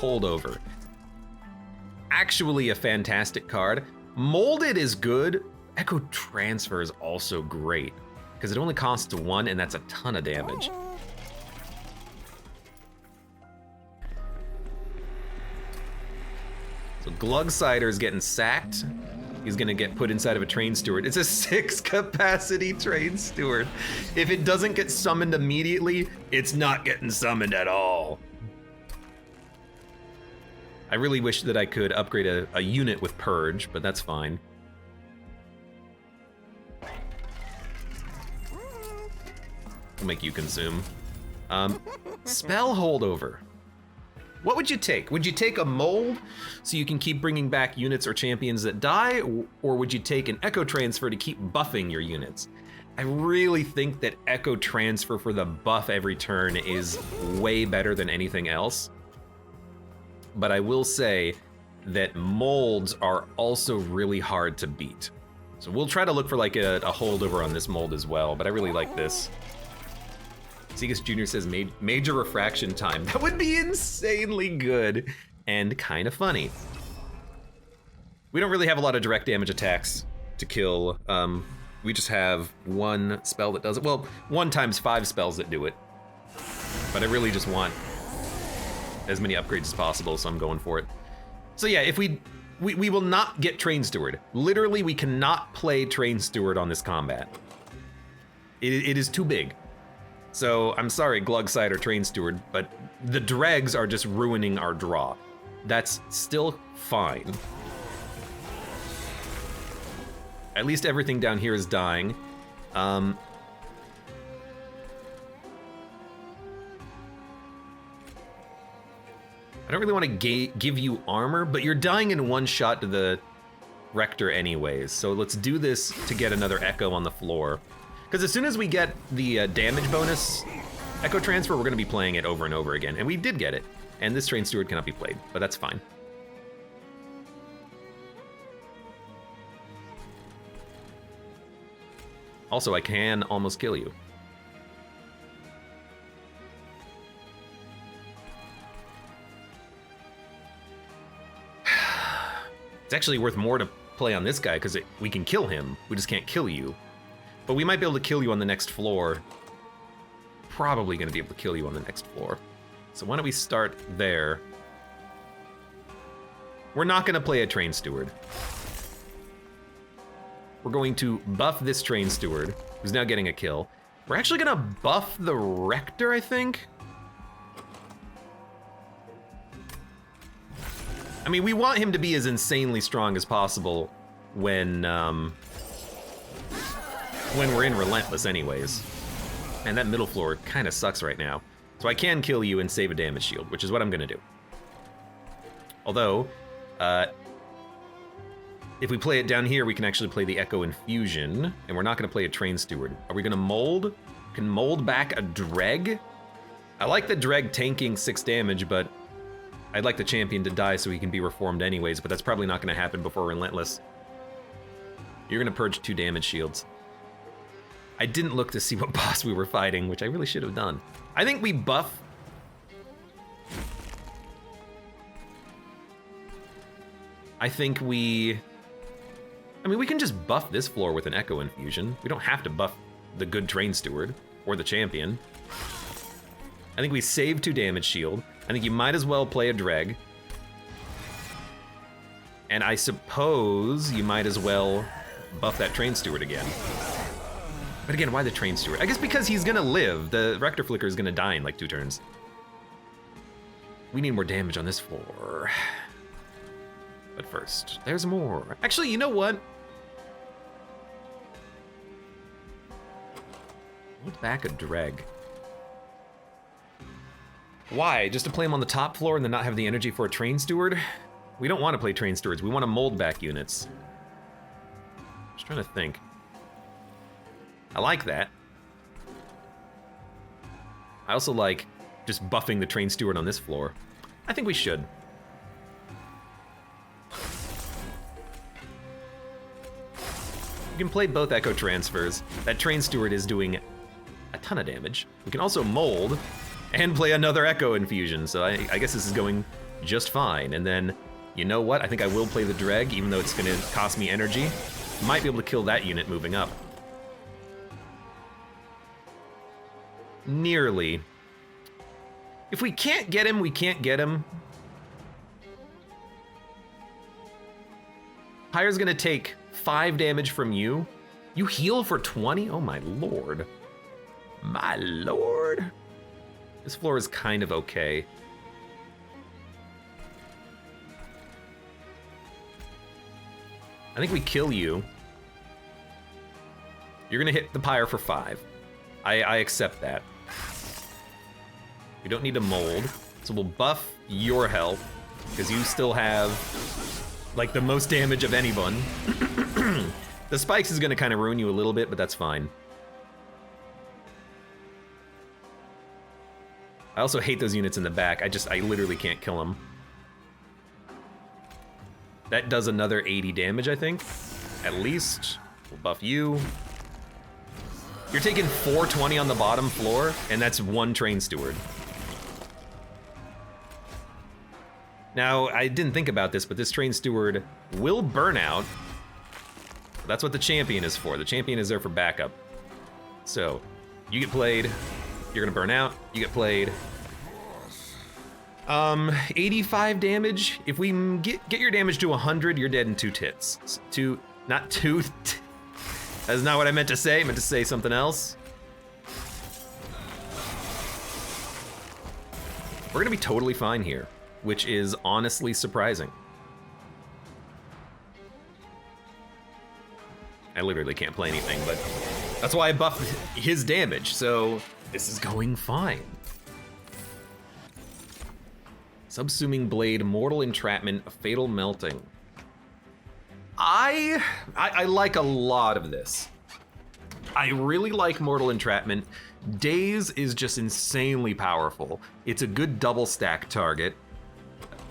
Holdover. Actually a fantastic card. Molded is good. Echo Transfer is also great because it only costs 1 and that's a ton of damage. So Glug Cider is getting sacked. He's gonna get put inside of a Train Steward. It's a 6 capacity Train Steward. If it doesn't get summoned immediately, it's not getting summoned at all. I really wish that I could upgrade a unit with Purge, but that's fine. We'll make you consume. Spell Holdover. What would you take? Would you take a mold so you can keep bringing back units or champions that die, or would you take an Echo Transfer to keep buffing your units? I really think that Echo Transfer for the buff every turn is way better than anything else. But I will say that molds are also really hard to beat. So we'll try to look for like a holdover on this mold as well, but I really like this. Segus Jr. says major refraction time. That would be insanely good and kind of funny. We don't really have a lot of direct damage attacks to kill. We just have one spell that does it. Well, 1 times 5 spells that do it. But I really just want as many upgrades as possible, so I'm going for it. So yeah, if we will not get Train Steward. Literally, we cannot play Train Steward on this combat. It is too big. So I'm sorry, Glug Cider Train Steward, but the dregs are just ruining our draw. That's still fine. At least everything down here is dying. I don't really want to give you armor, but you're dying in 1 shot to the Rector anyways, so let's do this to get another Echo on the floor. Because as soon as we get the damage bonus Echo Transfer, we're going to be playing it over and over again, and we did get it. And this Train Steward cannot be played, but that's fine. Also, I can almost kill you. It's actually worth more to play on this guy because we can kill him. We just can't kill you. But we might be able to kill you on the next floor. Probably going to be able to kill you on the next floor. So why don't we start there? We're not going to play a Train Steward. We're going to buff this Train Steward, who's now getting a kill. We're actually going to buff the Rector, I think. I mean, we want him to be as insanely strong as possible when we're in Relentless anyways. And that middle floor kind of sucks right now. So I can kill you and save a damage shield, which is what I'm gonna do. Although, if we play it down here, we can actually play the Echo Infusion, and we're not gonna play a Train Steward. Are we gonna mold? Can mold back a Dreg? I like the Dreg tanking 6 damage, but I'd like the champion to die so he can be reformed anyways, but that's probably not going to happen before Relentless. You're going to purge 2 damage shields. I didn't look to see what boss we were fighting, which I really should have done. I think we buff... I think we... I mean, we can just buff this floor with an Echo Infusion. We don't have to buff the good Train Steward or the champion. I think we save 2 damage shield. I think you might as well play a Dreg. And I suppose you might as well buff that Train Steward again. But again, why the Train Steward? I guess because he's gonna live. The Rector Flicker is gonna die in like 2 turns. We need more damage on this floor. But first, there's more. Actually, you know what? Hold back a Dreg. Why? Just to play him on the top floor and then not have the energy for a Train Steward? We don't want to play Train Stewards. We want to mold back units. Just trying to think. I like that. I also like just buffing the Train Steward on this floor. I think we should. You can play both Echo Transfers. That Train Steward is doing a ton of damage. We can also mold and play another Echo Infusion, so I guess this is going just fine. And then, you know what? I think I will play the Dreg, even though it's gonna cost me energy. Might be able to kill that unit moving up. Nearly. If we can't get him, we can't get him. Pyre's gonna take 5 damage from you. You heal for 20? Oh my lord. My lord. This floor is kind of okay. I think we kill you. You're gonna hit the Pyre for 5. I accept that. We don't need to mold, so we'll buff your health, because you still have, like, the most damage of anyone. The spikes is gonna kind of ruin you a little bit, but that's fine. I also hate those units in the back. I literally can't kill them. That does another 80 damage, I think. At least. We'll buff you. You're taking 420 on the bottom floor, and that's 1 Train Steward. Now, I didn't think about this, but this Train Steward will burn out. That's what the champion is for. The champion is there for backup. So, you get played, you're gonna burn out, you get played. 85 damage. If we get your damage to 100, you're dead in 2 tits. Not 2. That's not what I meant to say. I meant to say something else. We're gonna be totally fine here, which is honestly surprising. I literally can't play anything, but that's why I buffed his damage, so this is going fine. Subsuming Blade, Mortal Entrapment, Fatal Melting. I like a lot of this. I really like Mortal Entrapment. Daze is just insanely powerful. It's a good double stack target,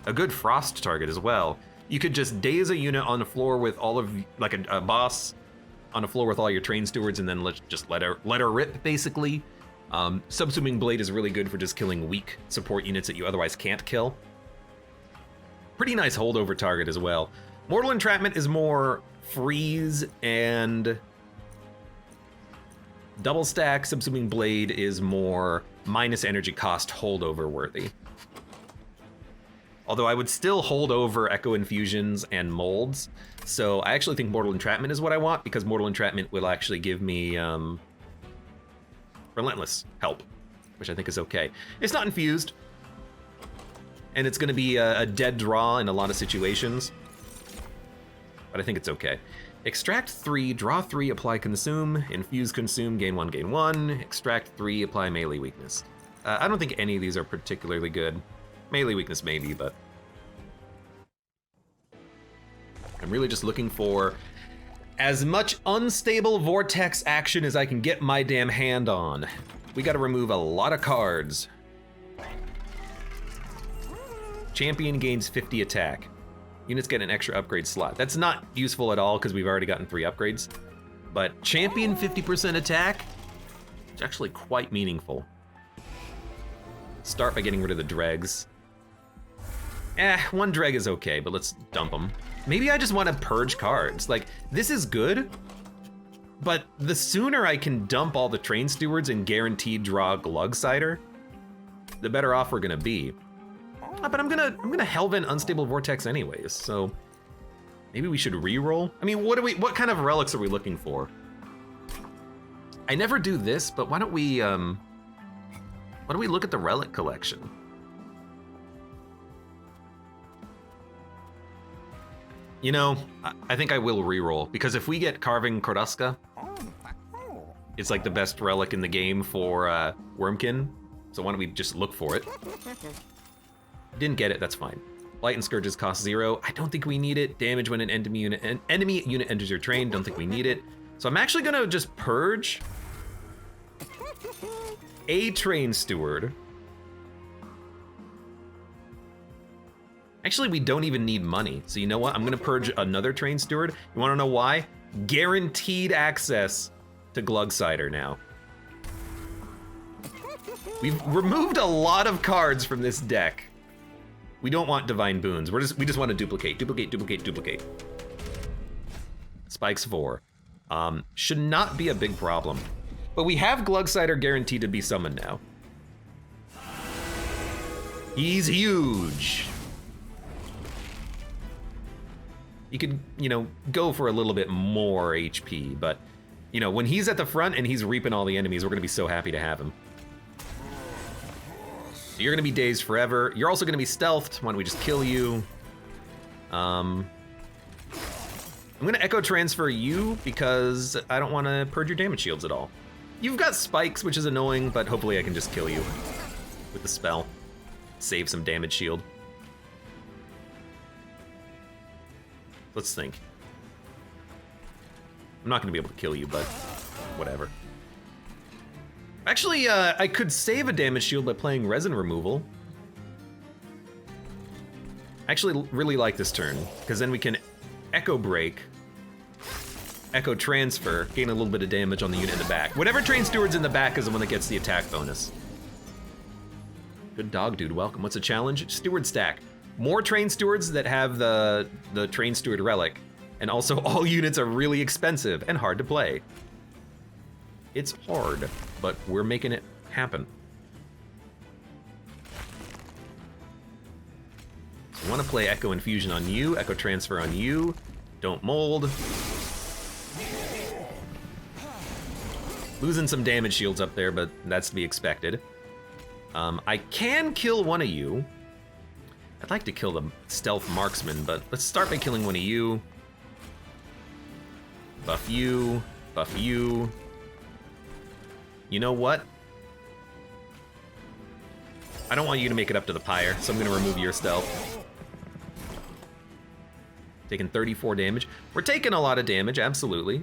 a good frost target as well. You could just daze a unit on the floor with all of, like a boss on the floor with all your Train Stewards, and then just let her rip, basically. Subsuming Blade is really good for just killing weak support units that you otherwise can't kill. Pretty nice holdover target as well. Mortal Entrapment is more freeze and double stack. Subsuming Blade is more minus energy cost holdover worthy. Although I would still hold over Echo Infusions and molds. So I actually think Mortal Entrapment is what I want, because Mortal Entrapment will actually give me Relentless help, which I think is okay. It's not infused, and it's gonna be a dead draw in a lot of situations, but I think it's okay. Extract 3, draw 3, apply consume, infuse consume, gain 1, gain 1, extract 3, apply melee weakness. I don't think any of these are particularly good. Melee weakness maybe, but I'm really just looking for as much unstable vortex action as I can get my damn hand on. We gotta remove a lot of cards. Champion gains 50 attack. Units get an extra upgrade slot. That's not useful at all because we've already gotten 3 upgrades. But champion 50% attack, it's actually quite meaningful. Start by getting rid of the dregs. 1 dreg is okay, but let's dump them. Maybe I just want to purge cards. Like, this is good, but the sooner I can dump all the train stewards and guaranteed draw Glugsider, the better off we're gonna be. But I'm gonna Hellvent Unstable Vortex anyways, so maybe we should re-roll. I mean, what kind of relics are we looking for? I never do this, but why don't we look at the relic collection? You know, I think I will re-roll, because if we get Carving Korduska, it's like the best relic in the game for Wormkin, so why don't we just look for it? Didn't get it, that's fine. Blight and Scourges cost 0. I don't think we need it. Damage when an enemy unit enters your train, don't think we need it. So I'm actually gonna just purge a train steward. Actually, we don't even need money. So you know what? I'm gonna purge another train steward. You wanna know why? Guaranteed access to Glugsider now. We've removed a lot of cards from this deck. We don't want Divine Boons. We just want to duplicate. Spikes 4. Should not be a big problem. But we have Glugsider guaranteed to be summoned now. He's huge. You could, go for a little bit more HP, but, when he's at the front and he's reaping all the enemies, we're gonna be so happy to have him. So you're gonna be dazed forever. You're also gonna be stealthed. Why don't we just kill you? I'm gonna Echo Transfer you because I don't wanna purge your damage shields at all. You've got spikes, which is annoying, but hopefully I can just kill you with the spell. Save some damage shield. Let's think. I'm not gonna be able to kill you, but whatever. Actually, I could save a damage shield by playing Resin Removal. I actually really like this turn, because then we can Echo Break, Echo Transfer, gain a little bit of damage on the unit in the back. Whatever train steward's in the back is the one that gets the attack bonus. Good dog, dude, welcome. What's a challenge? Steward stack. More train stewards that have the train steward relic, and also all units are really expensive and hard to play. It's hard, but we're making it happen. So I want to play Echo Infusion on you, Echo Transfer on you. Don't mold. Losing some damage shields up there, but that's to be expected. I can kill one of you. I'd like to kill the Stealth Marksman, but let's start by killing one of you. Buff you, buff you. You know what? I don't want you to make it up to the pyre, so I'm gonna remove your stealth. Taking 34 damage. We're taking a lot of damage, absolutely.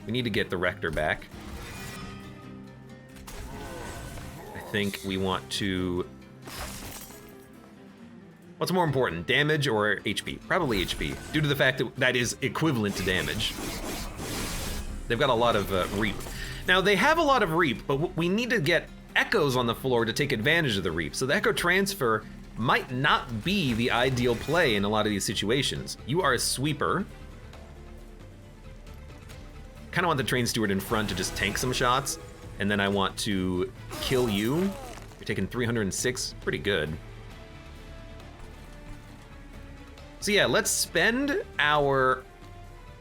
We need to get the Rector back. I think we want to... What's more important, damage or HP? Probably HP, due to the fact that that is equivalent to damage. They've got a lot of Reap. Now, they have a lot of Reap, but we need to get Echoes on the floor to take advantage of the Reap. So the Echo Transfer might not be the ideal play in a lot of these situations. You are a sweeper. Kind of want the Train Steward in front to just tank some shots, and then I want to kill you. You're taking 306, pretty good. So yeah, let's spend our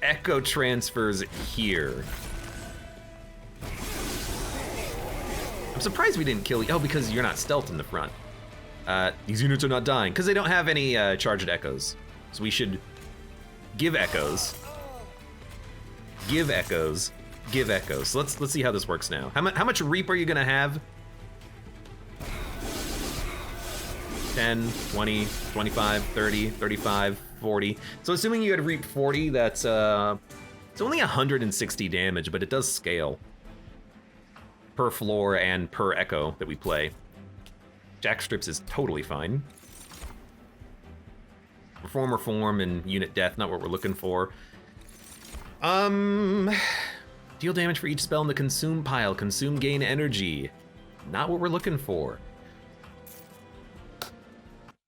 Echo Transfers here. I'm surprised we didn't kill you. Oh, because you're not stealth in the front. These units are not dying, because they don't have any charged Echoes. So we should give Echoes. Give Echoes. Give Echoes. So let's see how this works now. How much Reap are you gonna have? 10, 20, 25, 30, 35, 40. So assuming you had Reap 40, that's it's only 160 damage, but it does scale per floor and per Echo that we play. Jack strips is totally fine. Reform, and unit death, not what we're looking for. Deal damage for each spell in the consume pile. Consume gain energy. Not what we're looking for.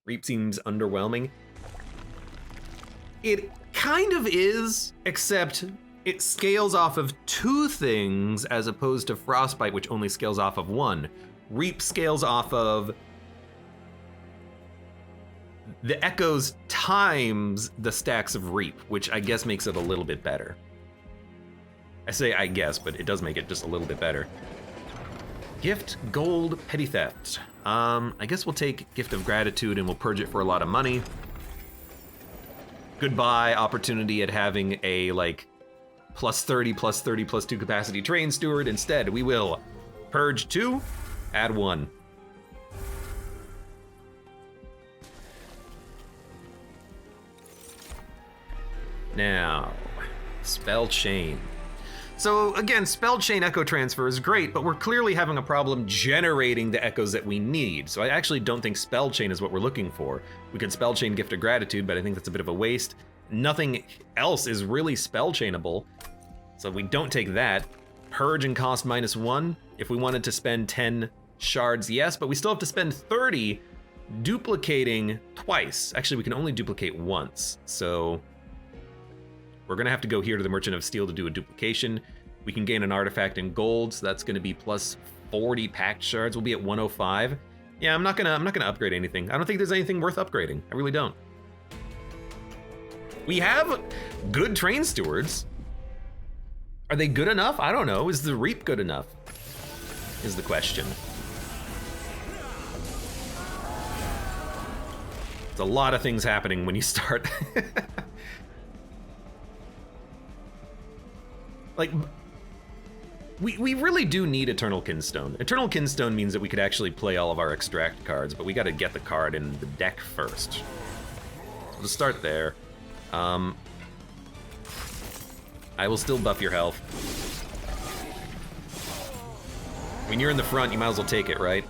Reap seems underwhelming. It kind of is, except it scales off of 2 things as opposed to Frostbite, which only scales off of 1. Reap scales off of the echoes times the stacks of Reap, which I guess makes it a little bit better. I say I guess, but it does make it just a little bit better. Gift, gold, petty theft. I guess we'll take Gift of Gratitude and we'll purge it for a lot of money. Goodbye opportunity at having a like +30, +30, +2 capacity train steward. Instead, we will purge 2, add 1. Now, spell chain. So again, spell chain echo transfer is great, but we're clearly having a problem generating the echoes that we need. So I actually don't think spell chain is what we're looking for. We could spell chain Gift of Gratitude, but I think that's a bit of a waste. Nothing else is really spell chainable. So we don't take that. Purge and cost -1. If we wanted to spend 10 shards, yes, but we still have to spend 30 duplicating twice. Actually, we can only duplicate once. So we're gonna have to go here to the Merchant of Steel to do a duplication. We can gain an artifact in gold, so that's gonna be +40 packed shards. We'll be at 105. Yeah, I'm not gonna upgrade anything. I don't think there's anything worth upgrading. I really don't. We have good train stewards. Are they good enough? I don't know. Is the Reap good enough? Is the question. There's a lot of things happening when you start. Like, we really do need Eternal Kinstone. Eternal Kinstone means that we could actually play all of our extract cards, but we gotta get the card in the deck first. So to start there, I will still buff your health. When you're in the front, you might as well take it, right?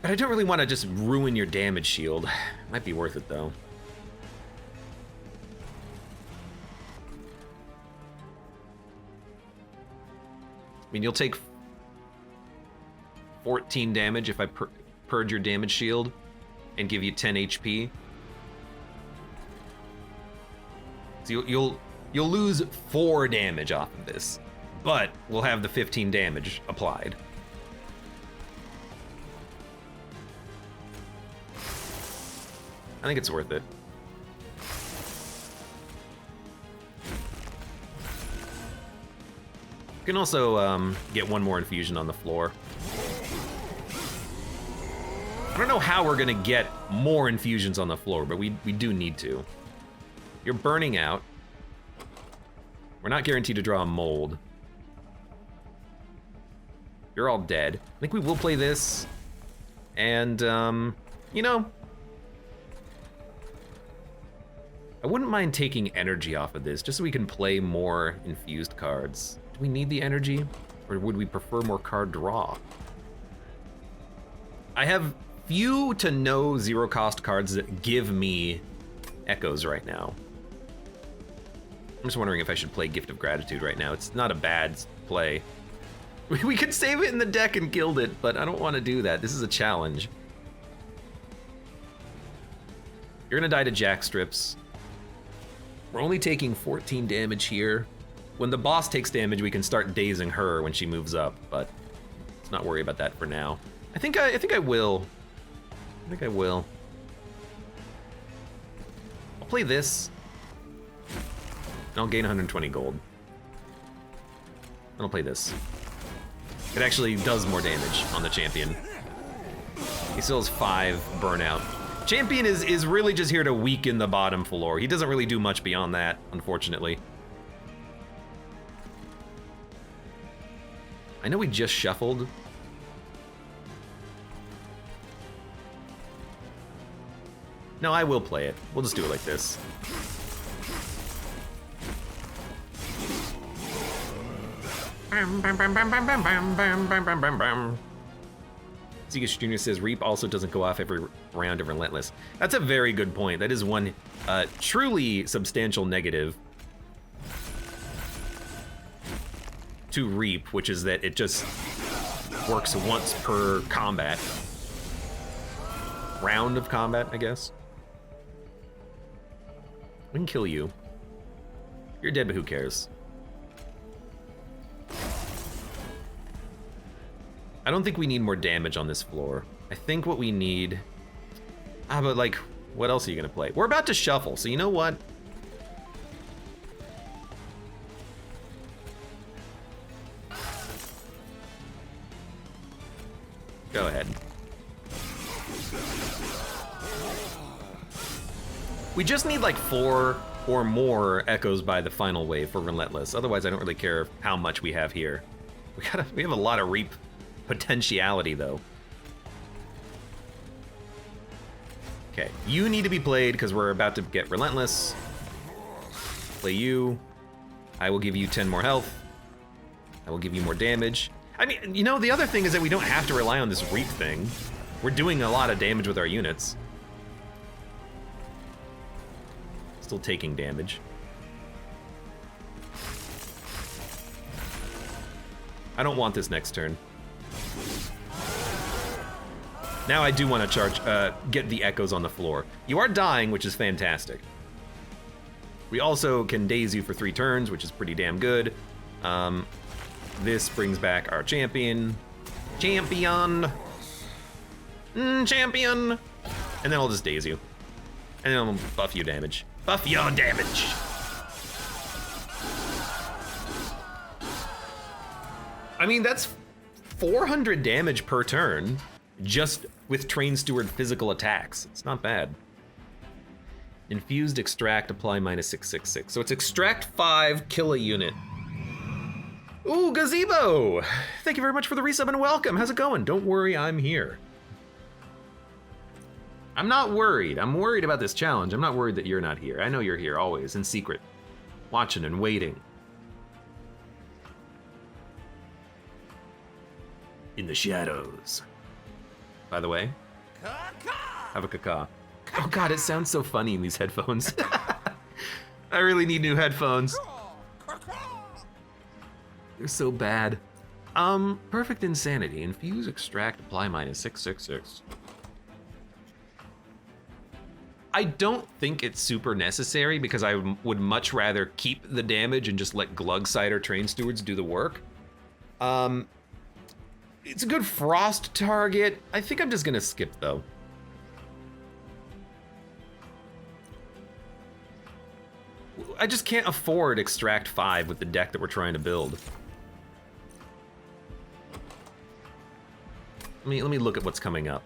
But I don't really want to just ruin your damage shield. Might be worth it, though. I mean, you'll take 14 damage if I purge your damage shield and give you 10 HP. So you'll lose 4 damage off of this, but we'll have the 15 damage applied. I think it's worth it. You can also get 1 more infusion on the floor. I don't know how we're gonna get more infusions on the floor, but we do need to. You're burning out. We're not guaranteed to draw a mold. You're all dead. I think we will play this. And, you know, I wouldn't mind taking energy off of this, just so we can play more infused cards. Do we need the energy? Or would we prefer more card draw? I have few to no zero-cost cards that give me echoes right now. I'm just wondering if I should play Gift of Gratitude right now. It's not a bad play. We could save it in the deck and gild it, but I don't want to do that. This is a challenge. You're gonna die to Jack Strips. We're only taking 14 damage here. When the boss takes damage, we can start dazing her when she moves up, but let's not worry about that for now. I think I will. I think I will. I'll play this. And I'll gain 120 gold. And I'll play this. It actually does more damage on the champion. He still has 5 burnout. Champion is really just here to weaken the bottom floor. He doesn't really do much beyond that, unfortunately. I know we just shuffled. No, I will play it. We'll just do it like this. Seagash Jr. says Reap also doesn't go off every round of Relentless. That's a very good point. That is one truly substantial negative to Reap, which is that it just works once per combat. Round of combat, I guess. We can kill you. You're dead, but who cares? I don't think we need more damage on this floor. I think what we need... but like, what else are you gonna play? We're about to shuffle, so you know what? Go ahead. We just need like 4 or more echoes by the final wave for Relentless. Otherwise, I don't really care how much we have here. We have a lot of Reap potentiality, though. Okay, you need to be played because we're about to get Relentless. Play you. I will give you 10 more health. I will give you more damage. I mean, you know, the other thing is that we don't have to rely on this Reap thing. We're doing a lot of damage with our units. Still taking damage. I don't want this next turn. Now I do want to get the echoes on the floor. You are dying, which is fantastic. We also can daze you for 3 turns, which is pretty damn good. This brings back our champion. Champion! Champion! And then I'll just daze you. And then I'll buff you damage. Buff your damage! I mean, that's 400 damage per turn, just with Train Steward physical attacks. It's not bad. Infused extract, apply -666. So it's extract 5, kill a unit. Ooh, Gazebo! Thank you very much for the resub and welcome. How's it going? Don't worry, I'm here. I'm not worried. I'm worried about this challenge. I'm not worried that you're not here. I know you're here always, in secret, watching and waiting. In the shadows. By the way, have a caca. Oh God, it sounds so funny in these headphones. I really need new headphones. They're so bad. Perfect Insanity. Infuse, extract, apply -666. I don't think it's super necessary because I would much rather keep the damage and just let Glugside or Train Stewards do the work. It's a good frost target. I think I'm just gonna skip though. I just can't afford extract 5 with the deck that we're trying to build. Let me look at what's coming up.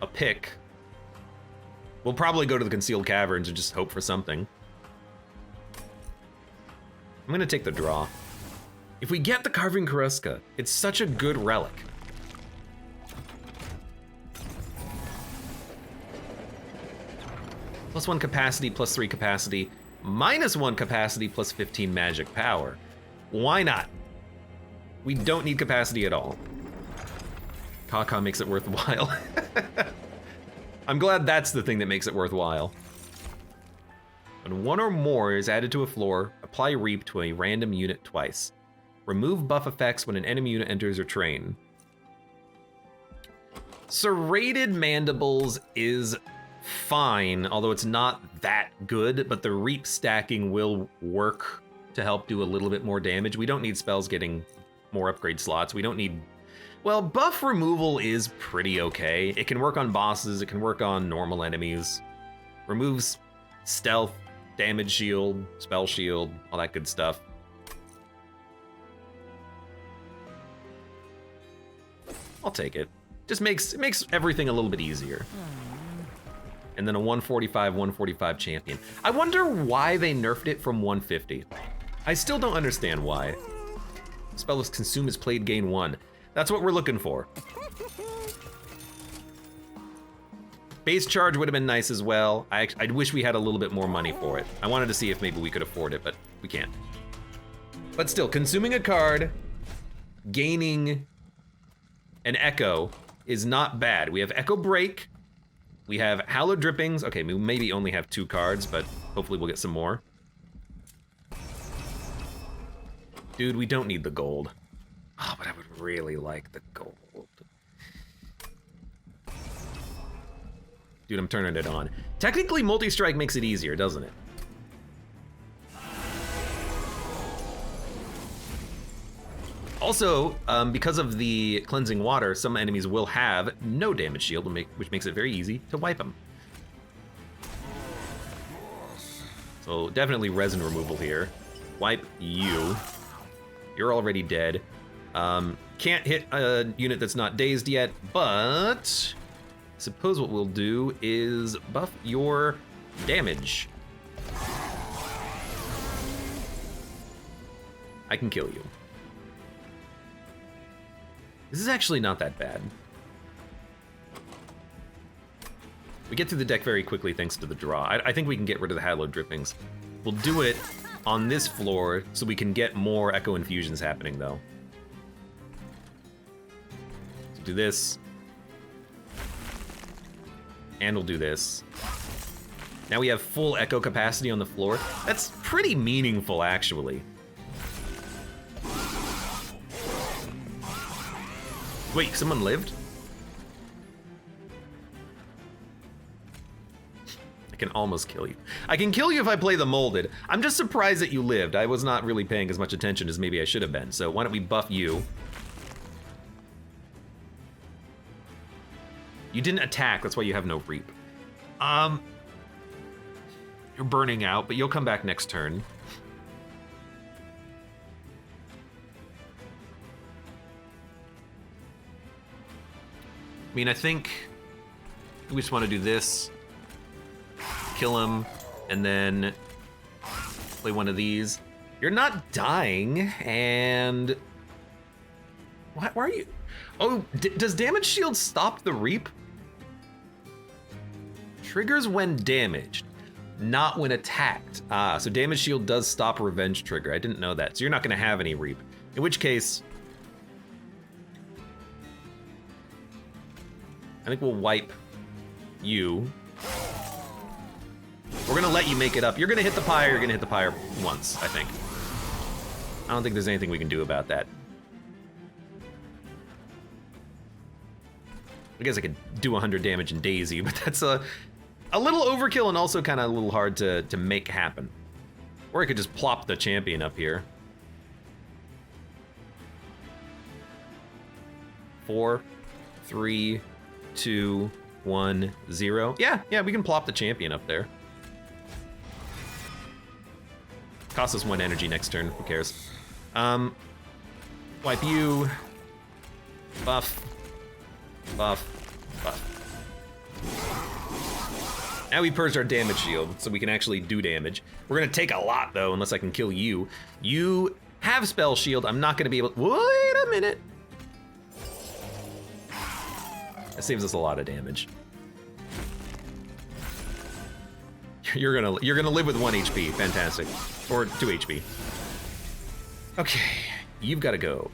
A pick. We'll probably go to the Concealed Caverns and just hope for something. I'm gonna take the draw. If we get the Carving Karuska, it's such a good relic. +1 capacity, +3 capacity, -1 capacity, +15 magic power. Why not? We don't need capacity at all. Kaka makes it worthwhile. I'm glad that's the thing that makes it worthwhile. When 1 or more is added to a floor, apply Reap to a random unit twice. Remove buff effects when an enemy unit enters your train. Serrated Mandibles is fine, although it's not that good, but the Reap stacking will work to help do a little bit more damage. We don't need spells getting more upgrade slots. We don't need... Well, buff removal is pretty okay. It can work on bosses, it can work on normal enemies. Removes stealth, damage shield, spell shield, all that good stuff. I'll take it. Just makes everything a little bit easier. And then a 145 champion. I wonder why they nerfed it from 150. I still don't understand why. Spell is consume is played, gain 1. That's what we're looking for. Base charge would have been nice as well. I wish we had a little bit more money for it. I wanted to see if maybe we could afford it, but we can't. But still, consuming a card, gaining an Echo is not bad. We have Echo Break, we have Hallowed Drippings. Okay, we maybe only have 2 cards, but hopefully we'll get some more. Dude, we don't need the gold. Oh, but I would really like the gold. Dude, I'm turning it on. Technically, multi-strike makes it easier, doesn't it? Also, because of the cleansing water, some enemies will have no damage shield, which makes it very easy to wipe them. So definitely resin removal here. Wipe you. You're already dead. Can't hit a unit that's not dazed yet, but suppose what we'll do is buff your damage. I can kill you. This is actually not that bad. We get through the deck very quickly thanks to the draw. I think we can get rid of the Hallowed Drippings. We'll do it on this floor so we can get more Echo Infusions happening though. So do this. And we'll do this. Now we have full Echo capacity on the floor. That's pretty meaningful actually. Wait, someone lived? I can almost kill you. I can kill you if I play the molded. I'm just surprised that you lived. I was not really paying as much attention as maybe I should have been. So why don't we buff you? You didn't attack, that's why you have no reap. You're burning out, but you'll come back next turn. I mean, I think we just want to do this, kill him, and then play one of these. You're not dying, and why are you? Oh, does damage shield stop the reap? Triggers when damaged, not when attacked. Ah, so damage shield does stop revenge trigger. I didn't know that. So you're not going to have any reap. In which case, I think we'll wipe you. We're gonna let you make it up. You're gonna hit the pyre, you're gonna hit the pyre once, I think. I don't think there's anything we can do about that. I guess I could do 100 damage in Daisy, but that's a little overkill and also kind of a little hard to make happen. Or I could just plop the champion up here. 4, 3, 2, 1, 0. Yeah, we can plop the champion up there. Cost us 1 energy next turn, who cares? Wipe you. Buff. Buff. Buff. Now we purged our damage shield, so we can actually do damage. We're gonna take a lot though, unless I can kill you. You have spell shield, I'm not gonna be able, wait a minute. That saves us a lot of damage. You're gonna live with 1 HP, fantastic. Or 2 HP. Okay, you've gotta go.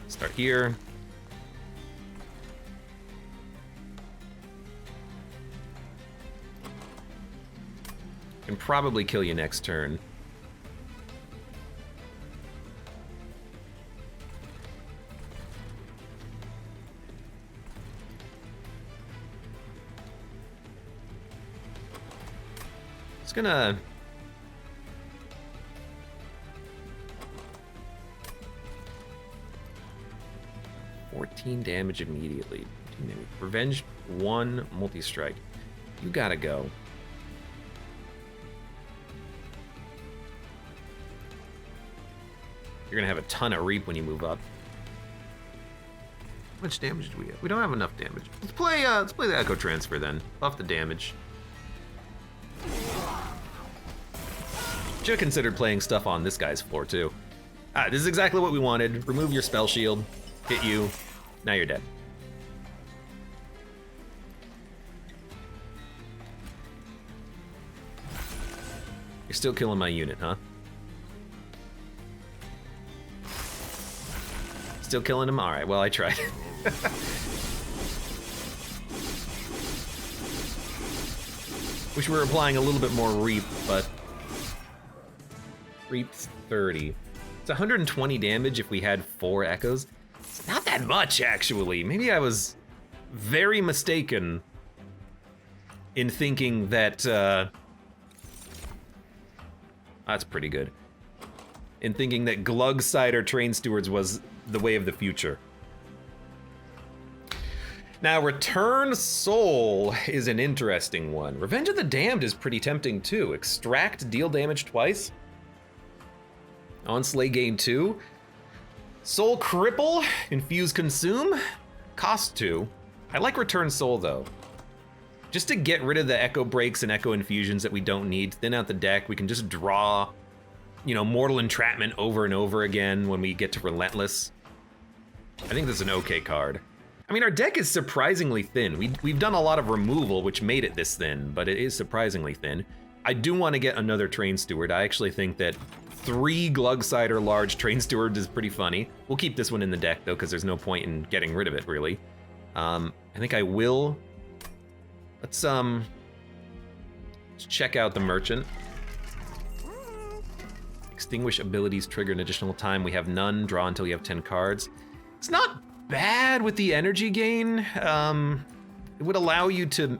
Start here. Can probably kill you next turn. It's gonna... $14 damage immediately. Revenge 1 multi-strike. You gotta go. You're gonna have a ton of reap when you move up. How much damage do we have? We don't have enough damage. Let's play the Echo Transfer then. Buff the damage. Should have considered playing stuff on this guy's floor too. Ah, this is exactly what we wanted. Remove your spell shield, hit you, now you're dead. You're still killing my unit, huh? Still killing him? Alright, well, I tried. Wish we were applying a little bit more reap, but... Reap's 30. It's 120 damage if we had 4 echoes. It's not that much, actually. Maybe I was very mistaken in thinking that, that's pretty good. In thinking that Glug-Cider Train Stewards was the way of the future. Now, Return Soul is an interesting one. Revenge of the Damned is pretty tempting too. Extract, deal damage twice. Onslay gain 2. Soul Cripple, Infuse Consume, cost 2. I like Return Soul though. Just to get rid of the Echo Breaks and Echo Infusions that we don't need, thin out the deck, we can just draw, you know, Mortal Entrapment over and over again when we get to Relentless. I think this is an okay card. I mean, our deck is surprisingly thin. We've done a lot of removal, which made it this thin, but it is surprisingly thin. I do want to get another Train Steward. I actually think that 3 Glug-Cider large Train Stewards is pretty funny. We'll keep this one in the deck, though, because there's no point in getting rid of it, really. I think I will. Let's check out the Merchant. Extinguish abilities trigger an additional time. We have none. Draw until you have 10 cards. It's not bad with the energy gain. It would allow you to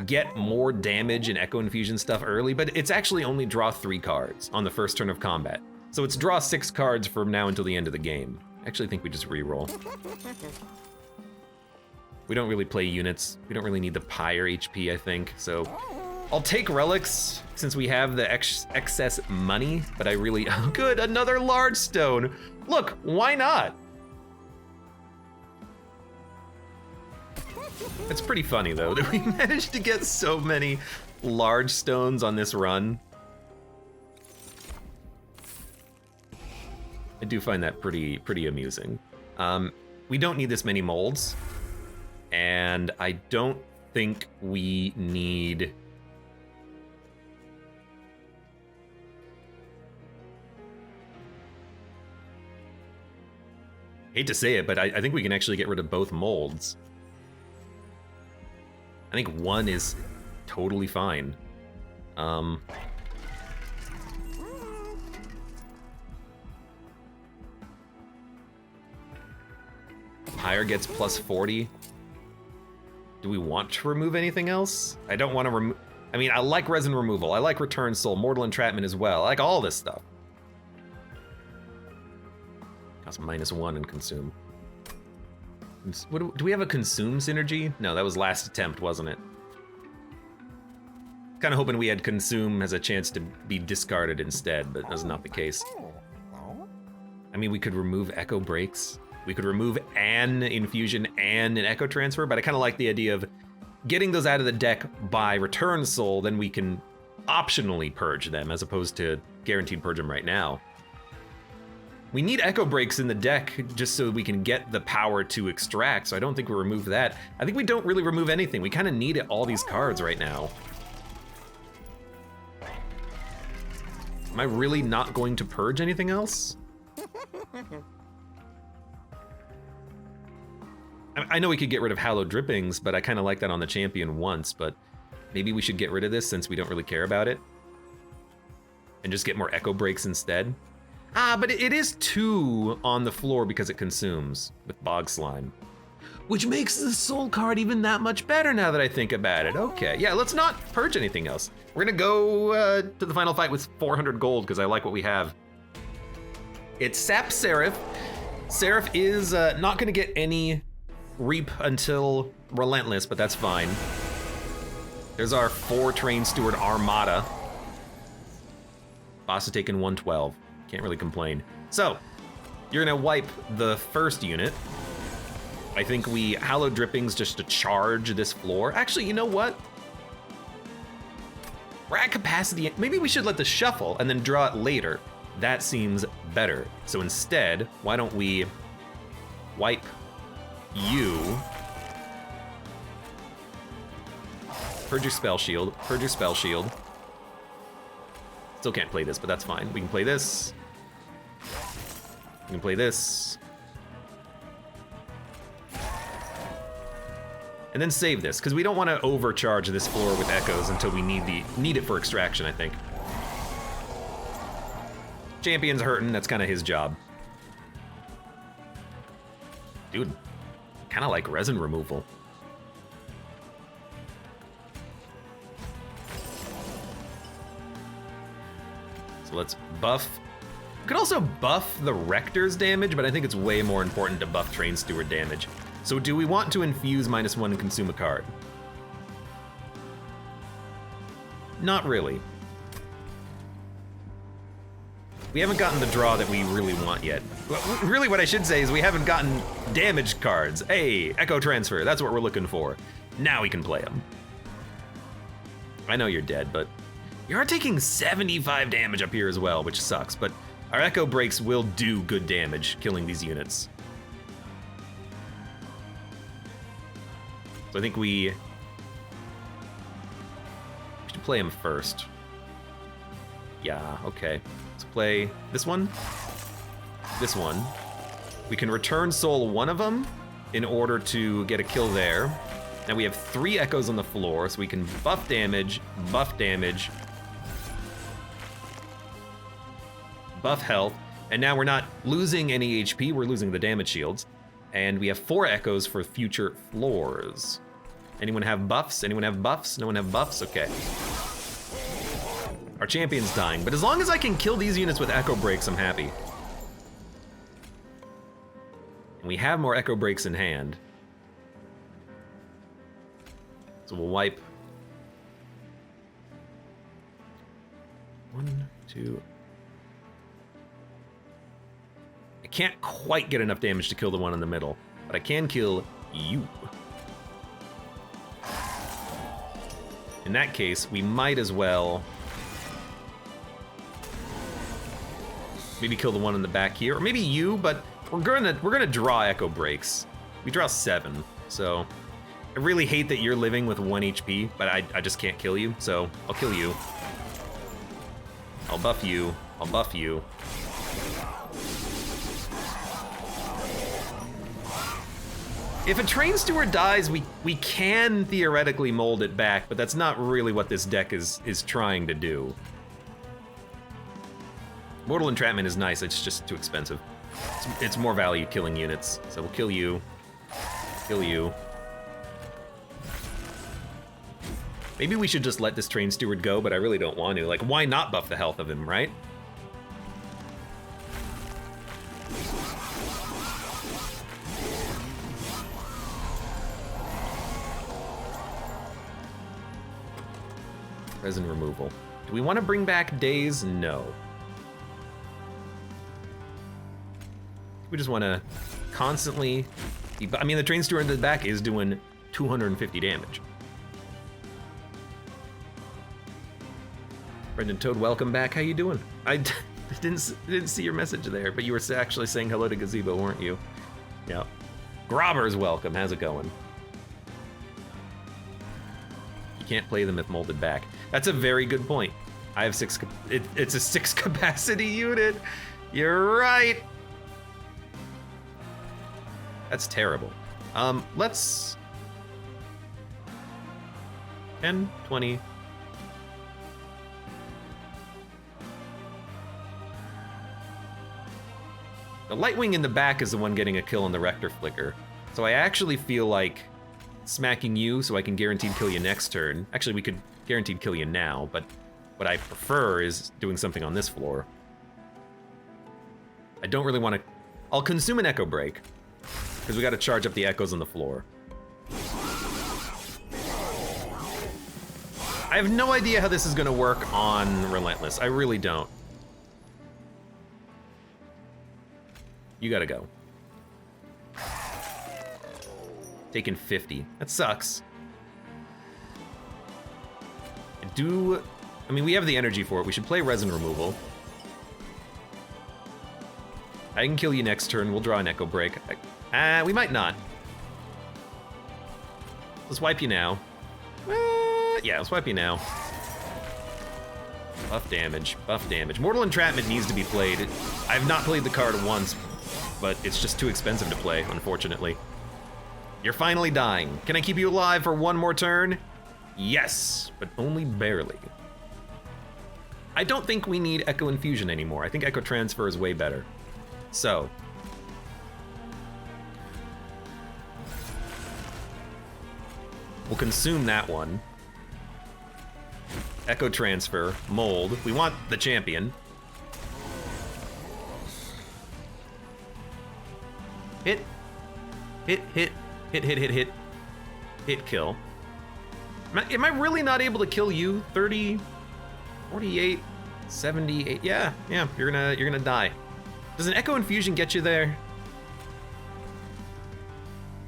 get more damage and Echo Infusion stuff early, but it's actually only draw 3 cards on the first turn of combat. So it's draw 6 cards from now until the end of the game. I actually think we just re-roll. We don't really play units. We don't really need the Pyre HP, I think. So I'll take relics since we have the excess money, but I really, oh good, another large stone. Look, why not? It's pretty funny though that we managed to get so many large stones on this run. I do find that pretty amusing. We don't need this many molds, and I don't think we need... Hate to say it, but I think we can actually get rid of both molds. I think 1 is totally fine. Pyre gets plus 40. Do we want to remove anything else? I don't want to remove... I mean, I like resin removal. I like Return Soul, Mortal Entrapment as well. I like all this stuff. Costs -1 and consume. Do we have a consume synergy? No, that was last attempt, wasn't it? Kind of hoping we had consume as a chance to be discarded instead, but that's not the case. I mean, we could remove Echo Breaks. We could remove an infusion and an Echo Transfer, but I kind of like the idea of getting those out of the deck by Return Soul, then we can optionally purge them as opposed to guaranteed purge them right now. We need Echo Breaks in the deck just so we can get the power to extract, so I don't think we remove that. I think we don't really remove anything. We kind of need all these cards right now. Am I really not going to purge anything else? I know we could get rid of Hallowed Drippings, but I kind of like that on the champion once, but maybe we should get rid of this since we don't really care about it. And just get more Echo Breaks instead. Ah, but it is 2 on the floor because it consumes with Bog Slime. Which makes the soul card even that much better now that I think about it. Okay, yeah, let's not purge anything else. We're gonna go to the final fight with 400 gold because I like what we have. It's Sap Seraph. Seraph is not gonna get any reap until Relentless, but that's fine. There's our 4 Train Steward Armada. Boss has taken 112. Can't really complain. So, you're gonna wipe the first unit. I think we Hallowed Drippings just to charge this floor. Actually, you know what? We're at capacity. Maybe we should let the shuffle and then draw it later. That seems better. So instead, why don't we wipe you. Purge your spell shield. Purge your spell shield. Still can't play this, but that's fine. We can play this. We can play this. And then save this, because we don't want to overcharge this floor with echoes until we need it for extraction, I think. Champion's hurting, that's kind of his job. Dude, kind of like resin removal. So let's buff. We could also buff the Rector's damage, but I think it's way more important to buff Train Steward damage. So do we want to infuse -1 and consume a card? Not really. We haven't gotten the draw that we really want yet. Really what I should say is we haven't gotten damage cards. Hey, Echo Transfer, that's what we're looking for. Now we can play them. I know you're dead, but you are taking 75 damage up here as well, which sucks, but our Echo Breaks will do good damage, killing these units. So I think we should play him first. Yeah, okay. Let's play this one. This one. We can return soul one of them in order to get a kill there. Now we have 3 echoes on the floor, so we can buff damage, buff health, and now we're not losing any HP, we're losing the damage shields. And we have 4 echoes for future floors. Anyone have buffs? Anyone have buffs? No one have buffs? Okay. Our champion's dying, but as long as I can kill these units with Echo Breaks, I'm happy. And we have more Echo Breaks in hand. So we'll wipe. 1, 2. I can't quite get enough damage to kill the one in the middle, but I can kill you. In that case, we might as well maybe kill the one in the back here, or maybe you, but we're gonna draw Echo Breaks. We draw 7, so I really hate that you're living with 1 HP, but I just can't kill you, so I'll kill you. I'll buff you. I'll buff you. If a Train Steward dies, we can theoretically mold it back, but that's not really what this deck is trying to do. Mortal Entrapment is nice, it's just too expensive. It's more value killing units, so we'll kill you. Kill you. Maybe we should just let this Train Steward go, but I really don't want to. Like, why not buff the health of him, right? Resin removal. Do we want to bring back days? No. We just want to constantly... I mean, the Train Steward in the back is doing 250 damage. Brendan Toad, welcome back. How you doing? I didn't see your message there, but you were actually saying hello to Gazebo, weren't you? Yeah. Grobber's welcome. How's it going? You can't play them if molded back. That's a very good point. I have 6. It's a 6 capacity unit. You're right. That's terrible. Let's 10, 20. The Lightwing in the back is the one getting a kill on the Rector Flicker. So I actually feel like smacking you so I can guaranteed kill you next turn. Actually, we could guaranteed kill you now, but what I prefer is doing something on this floor. I don't really want to... I'll consume an Echo Break, because we got to charge up the echoes on the floor. I have no idea how this is going to work on Relentless. I really don't. You gotta go. Taking 50. That sucks. I mean, we have the energy for it. We should play Resin Removal. I can kill you next turn. We'll draw an Echo Break. We might not. Let's wipe you now. Yeah, let's wipe you now. Buff damage, buff damage. Mortal Entrapment needs to be played. I have not played the card once, but it's just too expensive to play, unfortunately. You're finally dying. Can I keep you alive for one more turn? Yes, but only barely. I don't think we need Echo Infusion anymore. I think Echo Transfer is way better. So. We'll consume that one. Echo Transfer, Mold. We want the champion. Hit. Hit, hit, hit, hit, hit, hit. Hit, kill. Am I really not able to kill you? 30, 48, 78. Yeah, you're gonna die. Does an Echo Infusion get you there?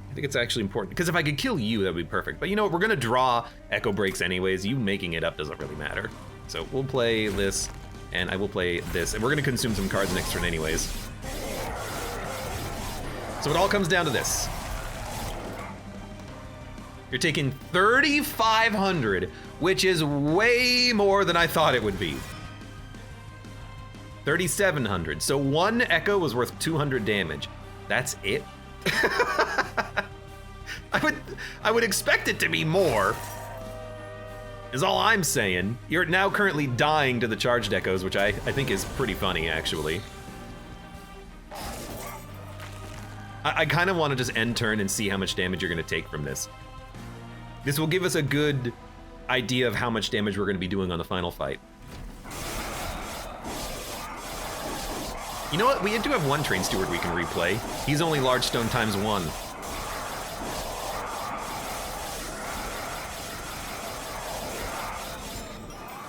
I think it's actually important, because if I could kill you, that would be perfect. But you know what, we're gonna draw Echo Breaks anyways. You making it up doesn't really matter. So we'll play this, and I will play this, and we're gonna consume some cards next turn anyways. So it all comes down to this. You're taking 3,500, which is way more than I thought it would be. 3,700. So one Echo was worth 200 damage. That's it? I would expect it to be more, is all I'm saying. You're now currently dying to the charged Echoes, which I think is pretty funny, actually. I kind of want to just end turn and see how much damage you're going to take from this. This will give us a good idea of how much damage we're going to be doing on the final fight. You know what? We do have one Train Steward we can replay. He's only Large Stone times 1.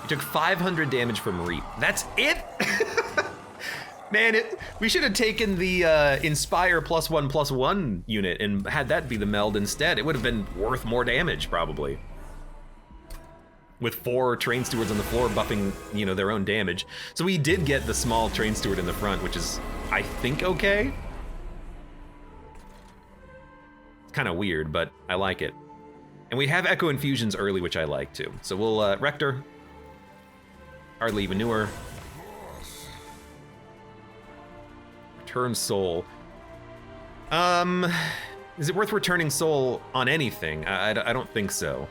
You took 500 damage from Reap. That's it? Man, we should have taken the Inspire +1/+1 unit and had that be the meld instead. It would have been worth more damage, probably. With 4 Train Stewards on the floor buffing, you know, their own damage. So we did get the small Train Steward in the front, which is, I think, okay. It's kind of weird, but I like it. And we have Echo Infusions early, which I like, too. So we'll, Rector. Hardly even newer. Return Soul. Is it worth returning Soul on anything? I don't think so.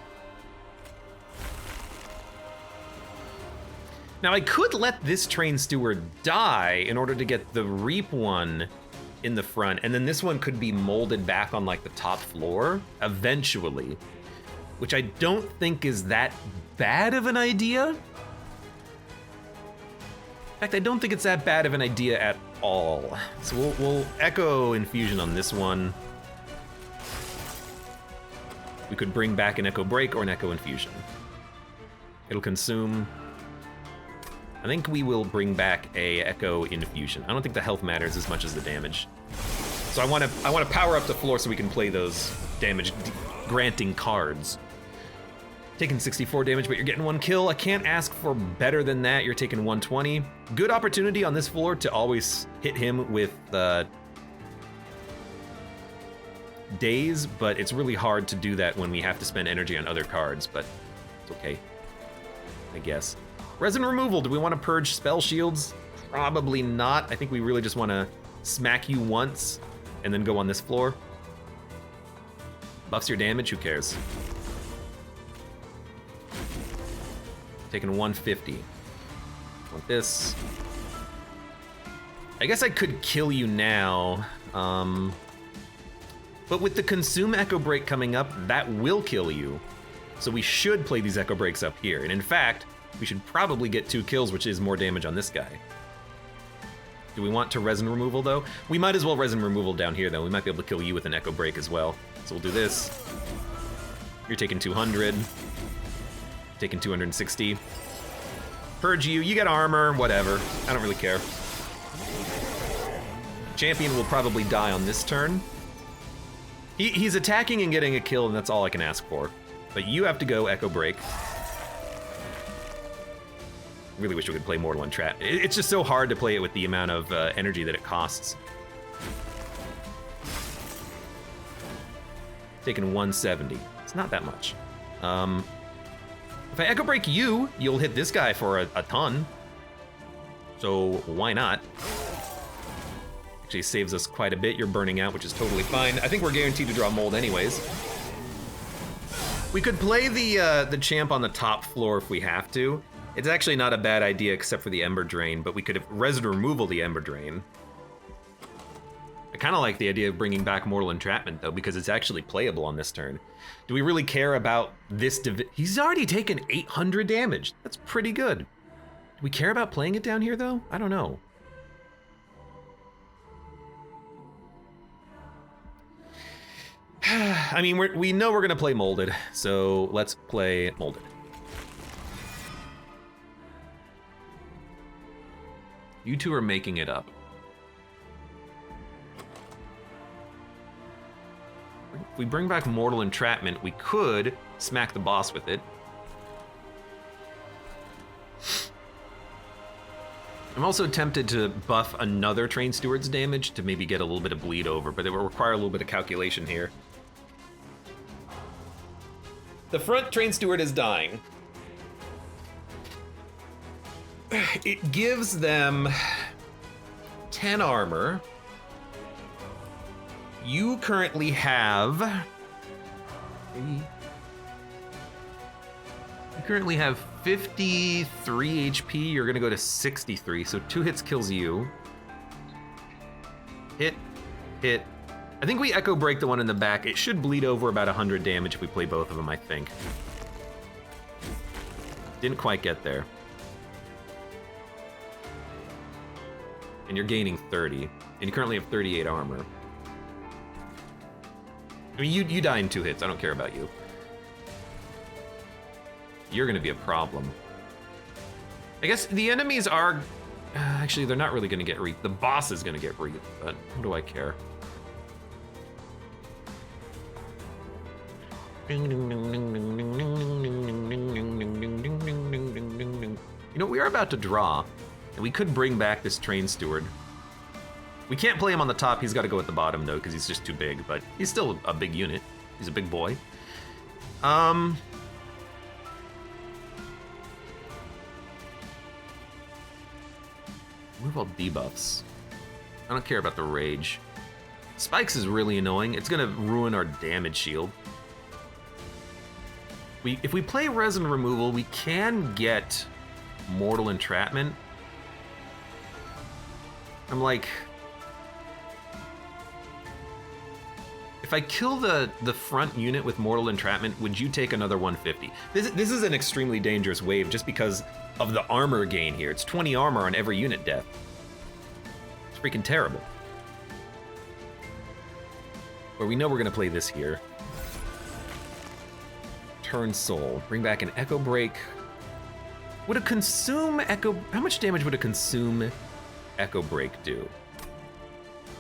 Now I could let this Train Steward die in order to get the Reap one in the front, and then this one could be molded back on like the top floor eventually, which I don't think is that bad of an idea. In fact, I don't think it's that bad of an idea at all. So we'll Echo Infusion on this one. We could bring back an Echo Break or an Echo Infusion. It'll consume. I think we will bring back a Echo Infusion. I don't think the health matters as much as the damage. So I want to power up the floor so we can play those damage granting cards. Taking 64 damage, but you're getting 1 kill. I can't ask for better than that. You're taking 120. Good opportunity on this floor to always hit him with Daze, but it's really hard to do that when we have to spend energy on other cards, but it's okay, I guess. Resin Removal, do we want to purge spell shields? Probably not. I think we really just want to smack you once and then go on this floor. Buffs your damage, who cares? Taking 150. Want this. I guess I could kill you now. But with the Consume Echo Break coming up, that will kill you. So we should play these Echo Breaks up here. And in fact, we should probably get 2 kills, which is more damage on this guy. Do we want to Resin Removal, though? We might as well Resin Removal down here, though. We might be able to kill you with an Echo Break as well. So we'll do this. You're taking 200. Taking 260. Purge you, you get armor, whatever. I don't really care. Champion will probably die on this turn. He's attacking and getting a kill, and that's all I can ask for. But you have to go Echo Break. Really wish we could play Mortal Entrap. It's just so hard to play it with the amount of energy that it costs. Taking 170. It's not that much. If I Echo Break you, you'll hit this guy for a ton. So why not? Actually saves us quite a bit. You're burning out, which is totally fine. I think we're guaranteed to draw mold anyways. We could play the champ on the top floor if we have to. It's actually not a bad idea except for the Ember Drain, but we could have resin removal the Ember Drain. I kind of like the idea of bringing back Mortal Entrapment though, because it's actually playable on this turn. Do we really care about this He's already taken 800 damage. That's pretty good. Do we care about playing it down here though? I don't know. I mean, we know we're gonna play Molded, so let's play Molded. You two are making it up. If we bring back Mortal Entrapment, we could smack the boss with it. I'm also tempted to buff another Train Steward's damage to maybe get a little bit of bleed over, but it will require a little bit of calculation here. The front Train Steward is dying. It gives them 10 armor. You currently have... You currently have 53 HP. You're gonna go to 63, so 2 hits kills you. Hit, hit. I think we Echo Break the one in the back. It should bleed over about 100 damage if we play both of them, I think. Didn't quite get there. And you're gaining 30, and you currently have 38 armor. I mean, you die in 2 hits. I don't care about you. You're gonna be a problem. I guess the enemies are... actually, they're not really gonna get wreathed. The boss is gonna get wreathed, but what do I care? You know, we are about to draw, and we could bring back this Train Steward. We can't play him on the top. He's got to go at the bottom, though, because he's just too big, but he's still a big unit. He's a big boy. What about debuffs? I don't care about the rage. Spikes is really annoying. It's gonna ruin our damage shield. If we play resin removal, we can get Mortal Entrapment. I'm like... If I kill the front unit with Mortal Entrapment, would you take another 150? This is an extremely dangerous wave just because of the armor gain here. It's 20 armor on every unit death. It's freaking terrible. But we know we're gonna play this here. Turn Soul. Bring back an Echo Break. Would a consume Echo... How much damage would a consume Echo Break do?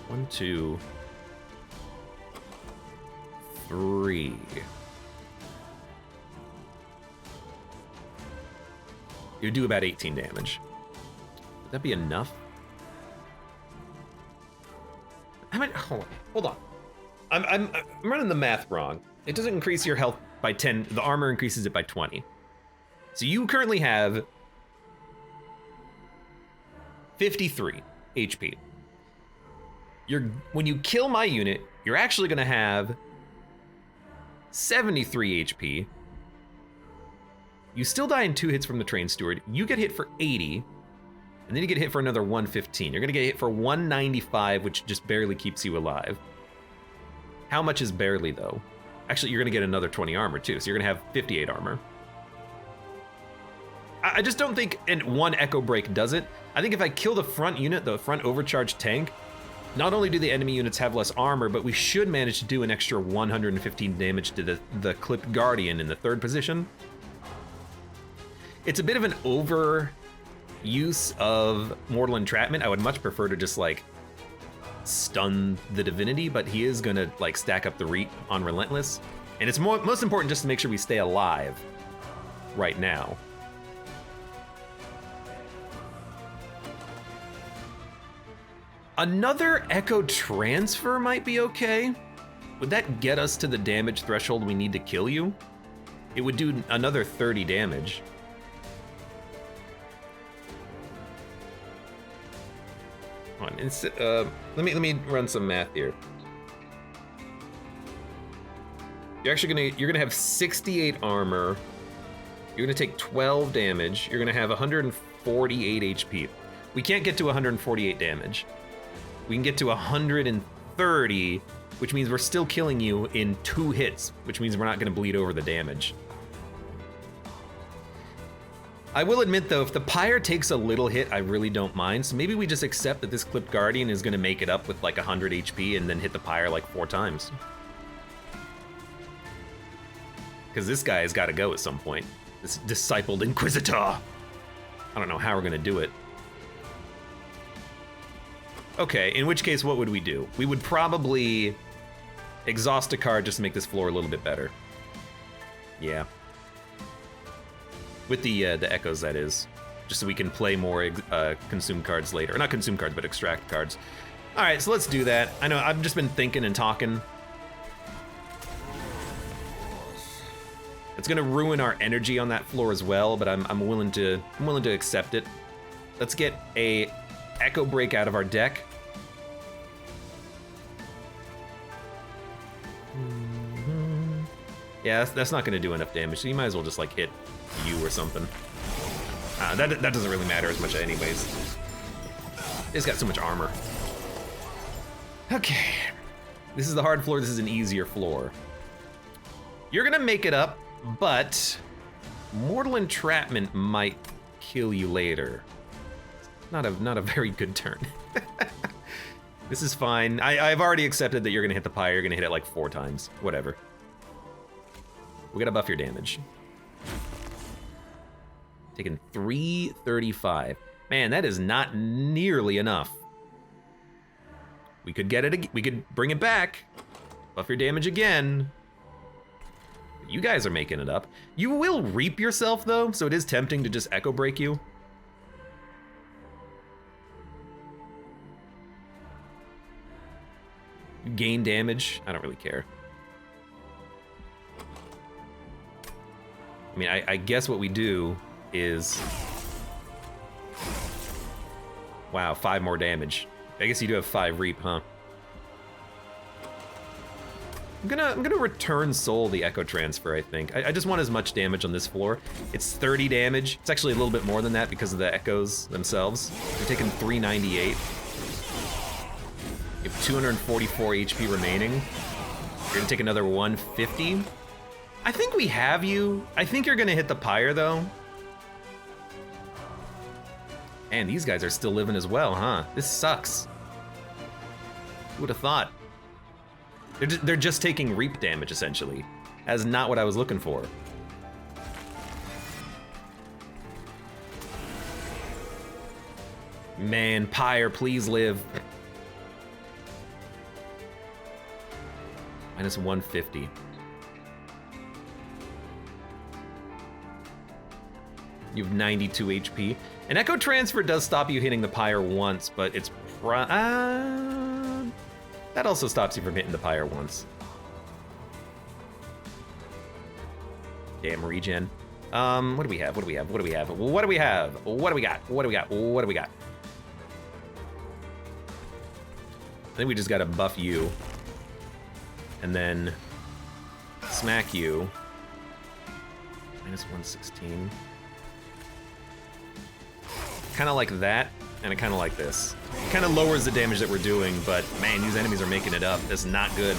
1, 2... 3. It would do about 18 damage. Would that be enough? How many? Hold on. I'm running the math wrong. It doesn't increase your health by 10. The armor increases it by 20. So you currently have 53 HP. When you kill my unit, you're actually gonna have 73 HP. You still die in 2 hits from the Train Steward. You get hit for 80, and then you get hit for another 115. You're gonna get hit for 195, which just barely keeps you alive. How much is barely, though? Actually, you're gonna get another 20 armor, too, so you're gonna have 58 armor. I just don't think one Echo Break does it. I think if I kill the front unit, the front overcharged tank, not only do the enemy units have less armor, but we should manage to do an extra 115 damage to the clipped Guardian in the 3rd position. It's a bit of an overuse of Mortal Entrapment. I would much prefer to just like stun the divinity, but he is gonna like stack up the Reap on Relentless. And it's most important just to make sure we stay alive right now. Another Echo Transfer might be okay. Would that get us to the damage threshold we need to kill you? it would do another 30 damage. Hold on, let me run some math here. You're gonna have 68 armor. You're gonna take 12 damage. You're gonna have 148 HP. We can't get to 148 damage. We can get to 130, which means we're still killing you in 2 hits, which means we're not gonna bleed over the damage. I will admit though, if the Pyre takes a little hit, I really don't mind. So maybe we just accept that this Clipped Guardian is gonna make it up with like 100 HP and then hit the Pyre like 4 times. Because this guy has gotta go at some point. This discipled Inquisitor. I don't know how we're gonna do it. Okay, in which case, what would we do? We would probably exhaust a card just to make this floor a little bit better. Yeah. With the echoes, that is. Just so we can play more consume cards later. Or not consume cards, but extract cards. All right, so let's do that. I know, I've just been thinking and talking. It's gonna ruin our energy on that floor as well, but I'm willing to accept it. Let's get a Echo Break out of our deck. Yeah, that's not gonna do enough damage, so you might as well just like hit you or something. That doesn't really matter as much anyways. It's got so much armor. Okay, this is the hard floor, this is an easier floor. You're gonna make it up, but Mortal Entrapment might kill you later. Not a very good turn. This is fine. I've already accepted that you're gonna hit the Pyre, you're gonna hit it like 4 times. Whatever. We gotta buff your damage. Taking 335. Man, that is not nearly enough. We could get it, we could bring it back. Buff your damage again. You guys are making it up. You will reap yourself though, so it is tempting to just Echo Break you. Gain damage, I don't really care. I mean, I guess what we do is... Wow, 5 more damage. I guess you do have 5 reap, huh? I'm gonna return Soul the Echo Transfer, I think. I just want as much damage on this floor. It's 30 damage. It's actually a little bit more than that because of the Echoes themselves. You're taking 398. You have 244 HP remaining. You're gonna take another 150. I think we have you. I think you're gonna hit the Pyre though. And these guys are still living as well, huh? This sucks. Who would have thought? They're just taking reap damage, essentially. That's not what I was looking for. Man, Pyre, please live. Minus 150. You have 92 HP. An Echo Transfer does stop you hitting the Pyre once, but it's that also stops you from hitting the Pyre once. Damn regen. What do we have? What do we have? What do we have? What do we have? What do we got? What do we got? What do we got? I think we just gotta buff you. And then smack you. Minus 116. Kind of like that, and it kind of like this. It kind of lowers the damage that we're doing, but man, these enemies are making it up. That's not good.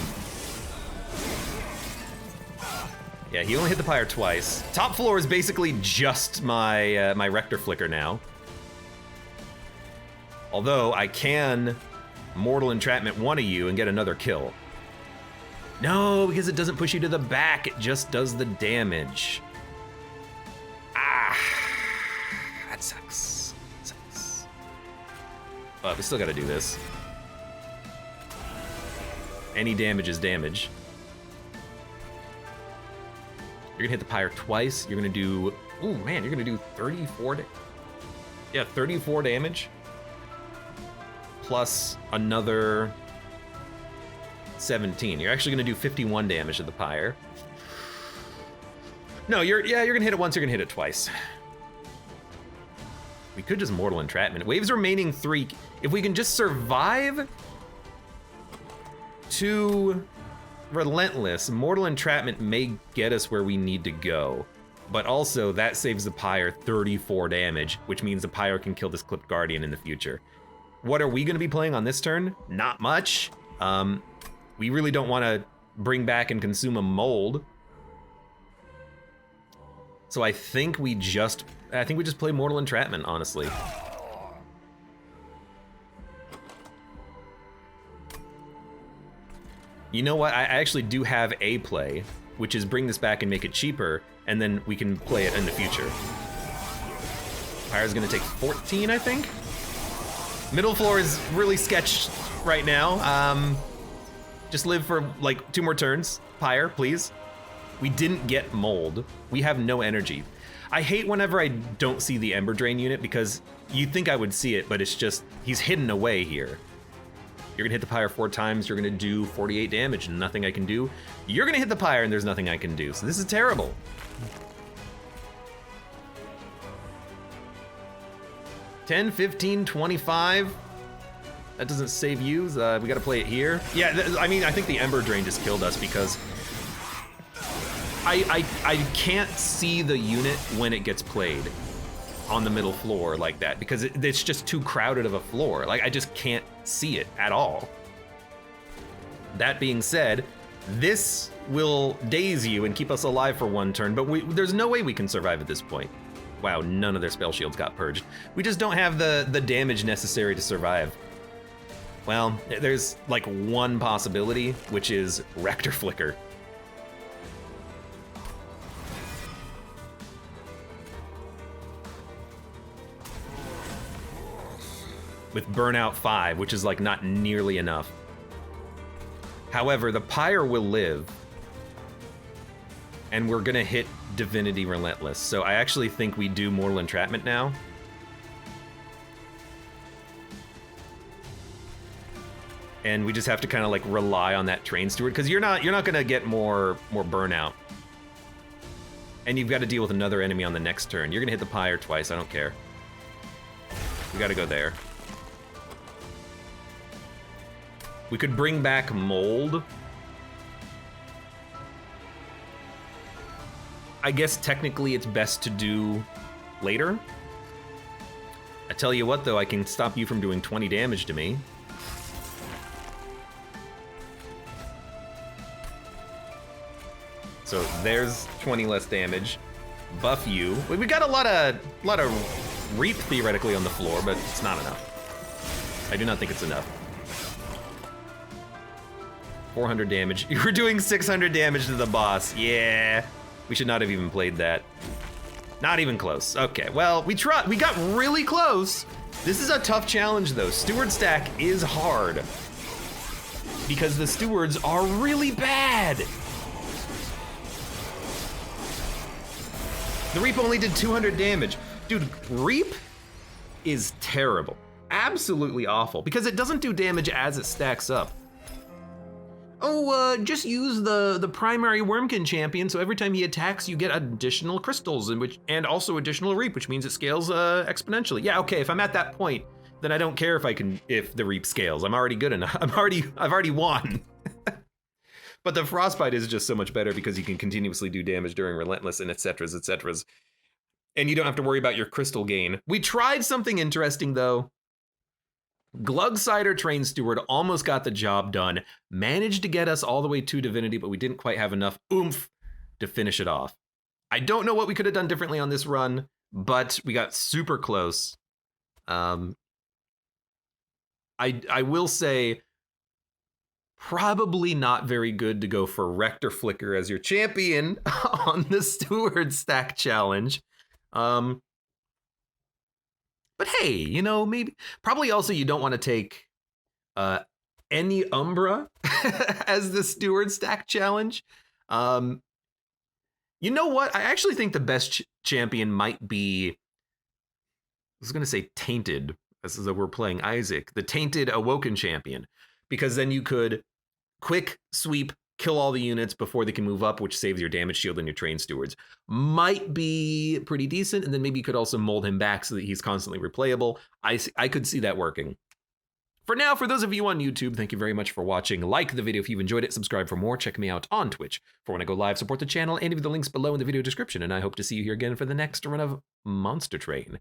Yeah, he only hit the Pyre twice. Top floor is basically just my my Rector Flicker now. Although I can Mortal Entrapment one of you and get another kill. No, because it doesn't push you to the back, it just does the damage. Ah, that sucks. But we still gotta do this. Any damage is damage. You're gonna hit the Pyre twice. You're gonna do, ooh man, you're gonna do 34, 34 damage. Plus another 17. You're actually gonna do 51 damage to the Pyre. No, you're gonna hit it once, you're gonna hit it twice. We could just Mortal Entrapment. Waves remaining 3. If we can just survive to Relentless, Mortal Entrapment may get us where we need to go. But also, that saves the Pyre 34 damage, which means the Pyre can kill this Clipped Guardian in the future. What are we gonna be playing on this turn? Not much. We really don't wanna bring back and consume a mold. So I think we just play Mortal Entrapment, honestly. You know what? I actually do have a play, which is bring this back and make it cheaper, and then we can play it in the future. Pyre's gonna take 14, I think? Middle floor is really sketched right now. Just live for like 2 more turns. Pyre, please. We didn't get mold. We have no energy. I hate whenever I don't see the Ember Drain unit because you'd think I would see it, but it's just, he's hidden away here. You're gonna hit the Pyre 4 times, you're gonna do 48 damage, nothing I can do. You're gonna hit the Pyre and there's nothing I can do, so this is terrible. $10, $15, $25. That doesn't save you, we gotta play it here. Yeah, I mean, I think the Ember Drain just killed us because I can't see the unit when it gets played on the middle floor like that because it's just too crowded of a floor. Like, I just can't see it at all. That being said, this will daze you and keep us alive for 1 turn, but there's no way we can survive at this point. Wow, none of their spell shields got purged. We just don't have the damage necessary to survive. Well, there's like 1 possibility, which is Rector Flicker. With Burnout 5, which is like not nearly enough. However, the Pyre will live, and we're gonna hit Divinity Relentless. So I actually think we do Mortal Entrapment now. And we just have to kind of like rely on that Train Steward, because you're not gonna get more burnout. And you've got to deal with another enemy on the next turn. You're gonna hit the Pyre twice, I don't care. We gotta go there. We could bring back Mold. I guess technically it's best to do later. I tell you what though, I can stop you from doing 20 damage to me. So there's 20 less damage. Buff you. We got a lot of Reap theoretically on the floor, but it's not enough. I do not think it's enough. 400 damage. You were doing 600 damage to the boss. Yeah. We should not have even played that. Not even close. Okay, well, we tried. We got really close. This is a tough challenge though. Steward stack is hard because the stewards are really bad. The Reap only did 200 damage. Dude, Reap is terrible. Absolutely awful because it doesn't do damage as it stacks up. Oh, just use the primary Wormkin champion, so every time he attacks, you get additional crystals, and also additional Reap, which means it scales exponentially. Yeah, okay. If I'm at that point, then I don't care if the Reap scales. I'm already good enough. I've already won. But the Frostbite is just so much better because you can continuously do damage during Relentless and et ceteras, and you don't have to worry about your crystal gain. We tried something interesting though. Glugsider Train Steward almost got the job done, managed to get us all the way to Divinity, but we didn't quite have enough oomph to finish it off. I don't know what we could have done differently on this run, but we got super close. I will say, probably not very good to go for Rector Flicker as your champion on the Steward Stack Challenge. But hey, you know, probably also you don't want to take any Umbra as the Steward Stack Challenge. You know what? I actually think the best champion might be, I was going to say Tainted, as though we're playing Isaac, the Tainted Awoken champion, because then you could quick sweep kill all the units before they can move up, which saves your damage shield and your train stewards. Might be pretty decent, and then maybe you could also mold him back so that he's constantly replayable. I could see that working. For now, for those of you on YouTube, thank you very much for watching. Like the video if you've enjoyed it, subscribe for more, check me out on Twitch for when I go live, support the channel, any of the links below in the video description, and I hope to see you here again for the next run of Monster Train.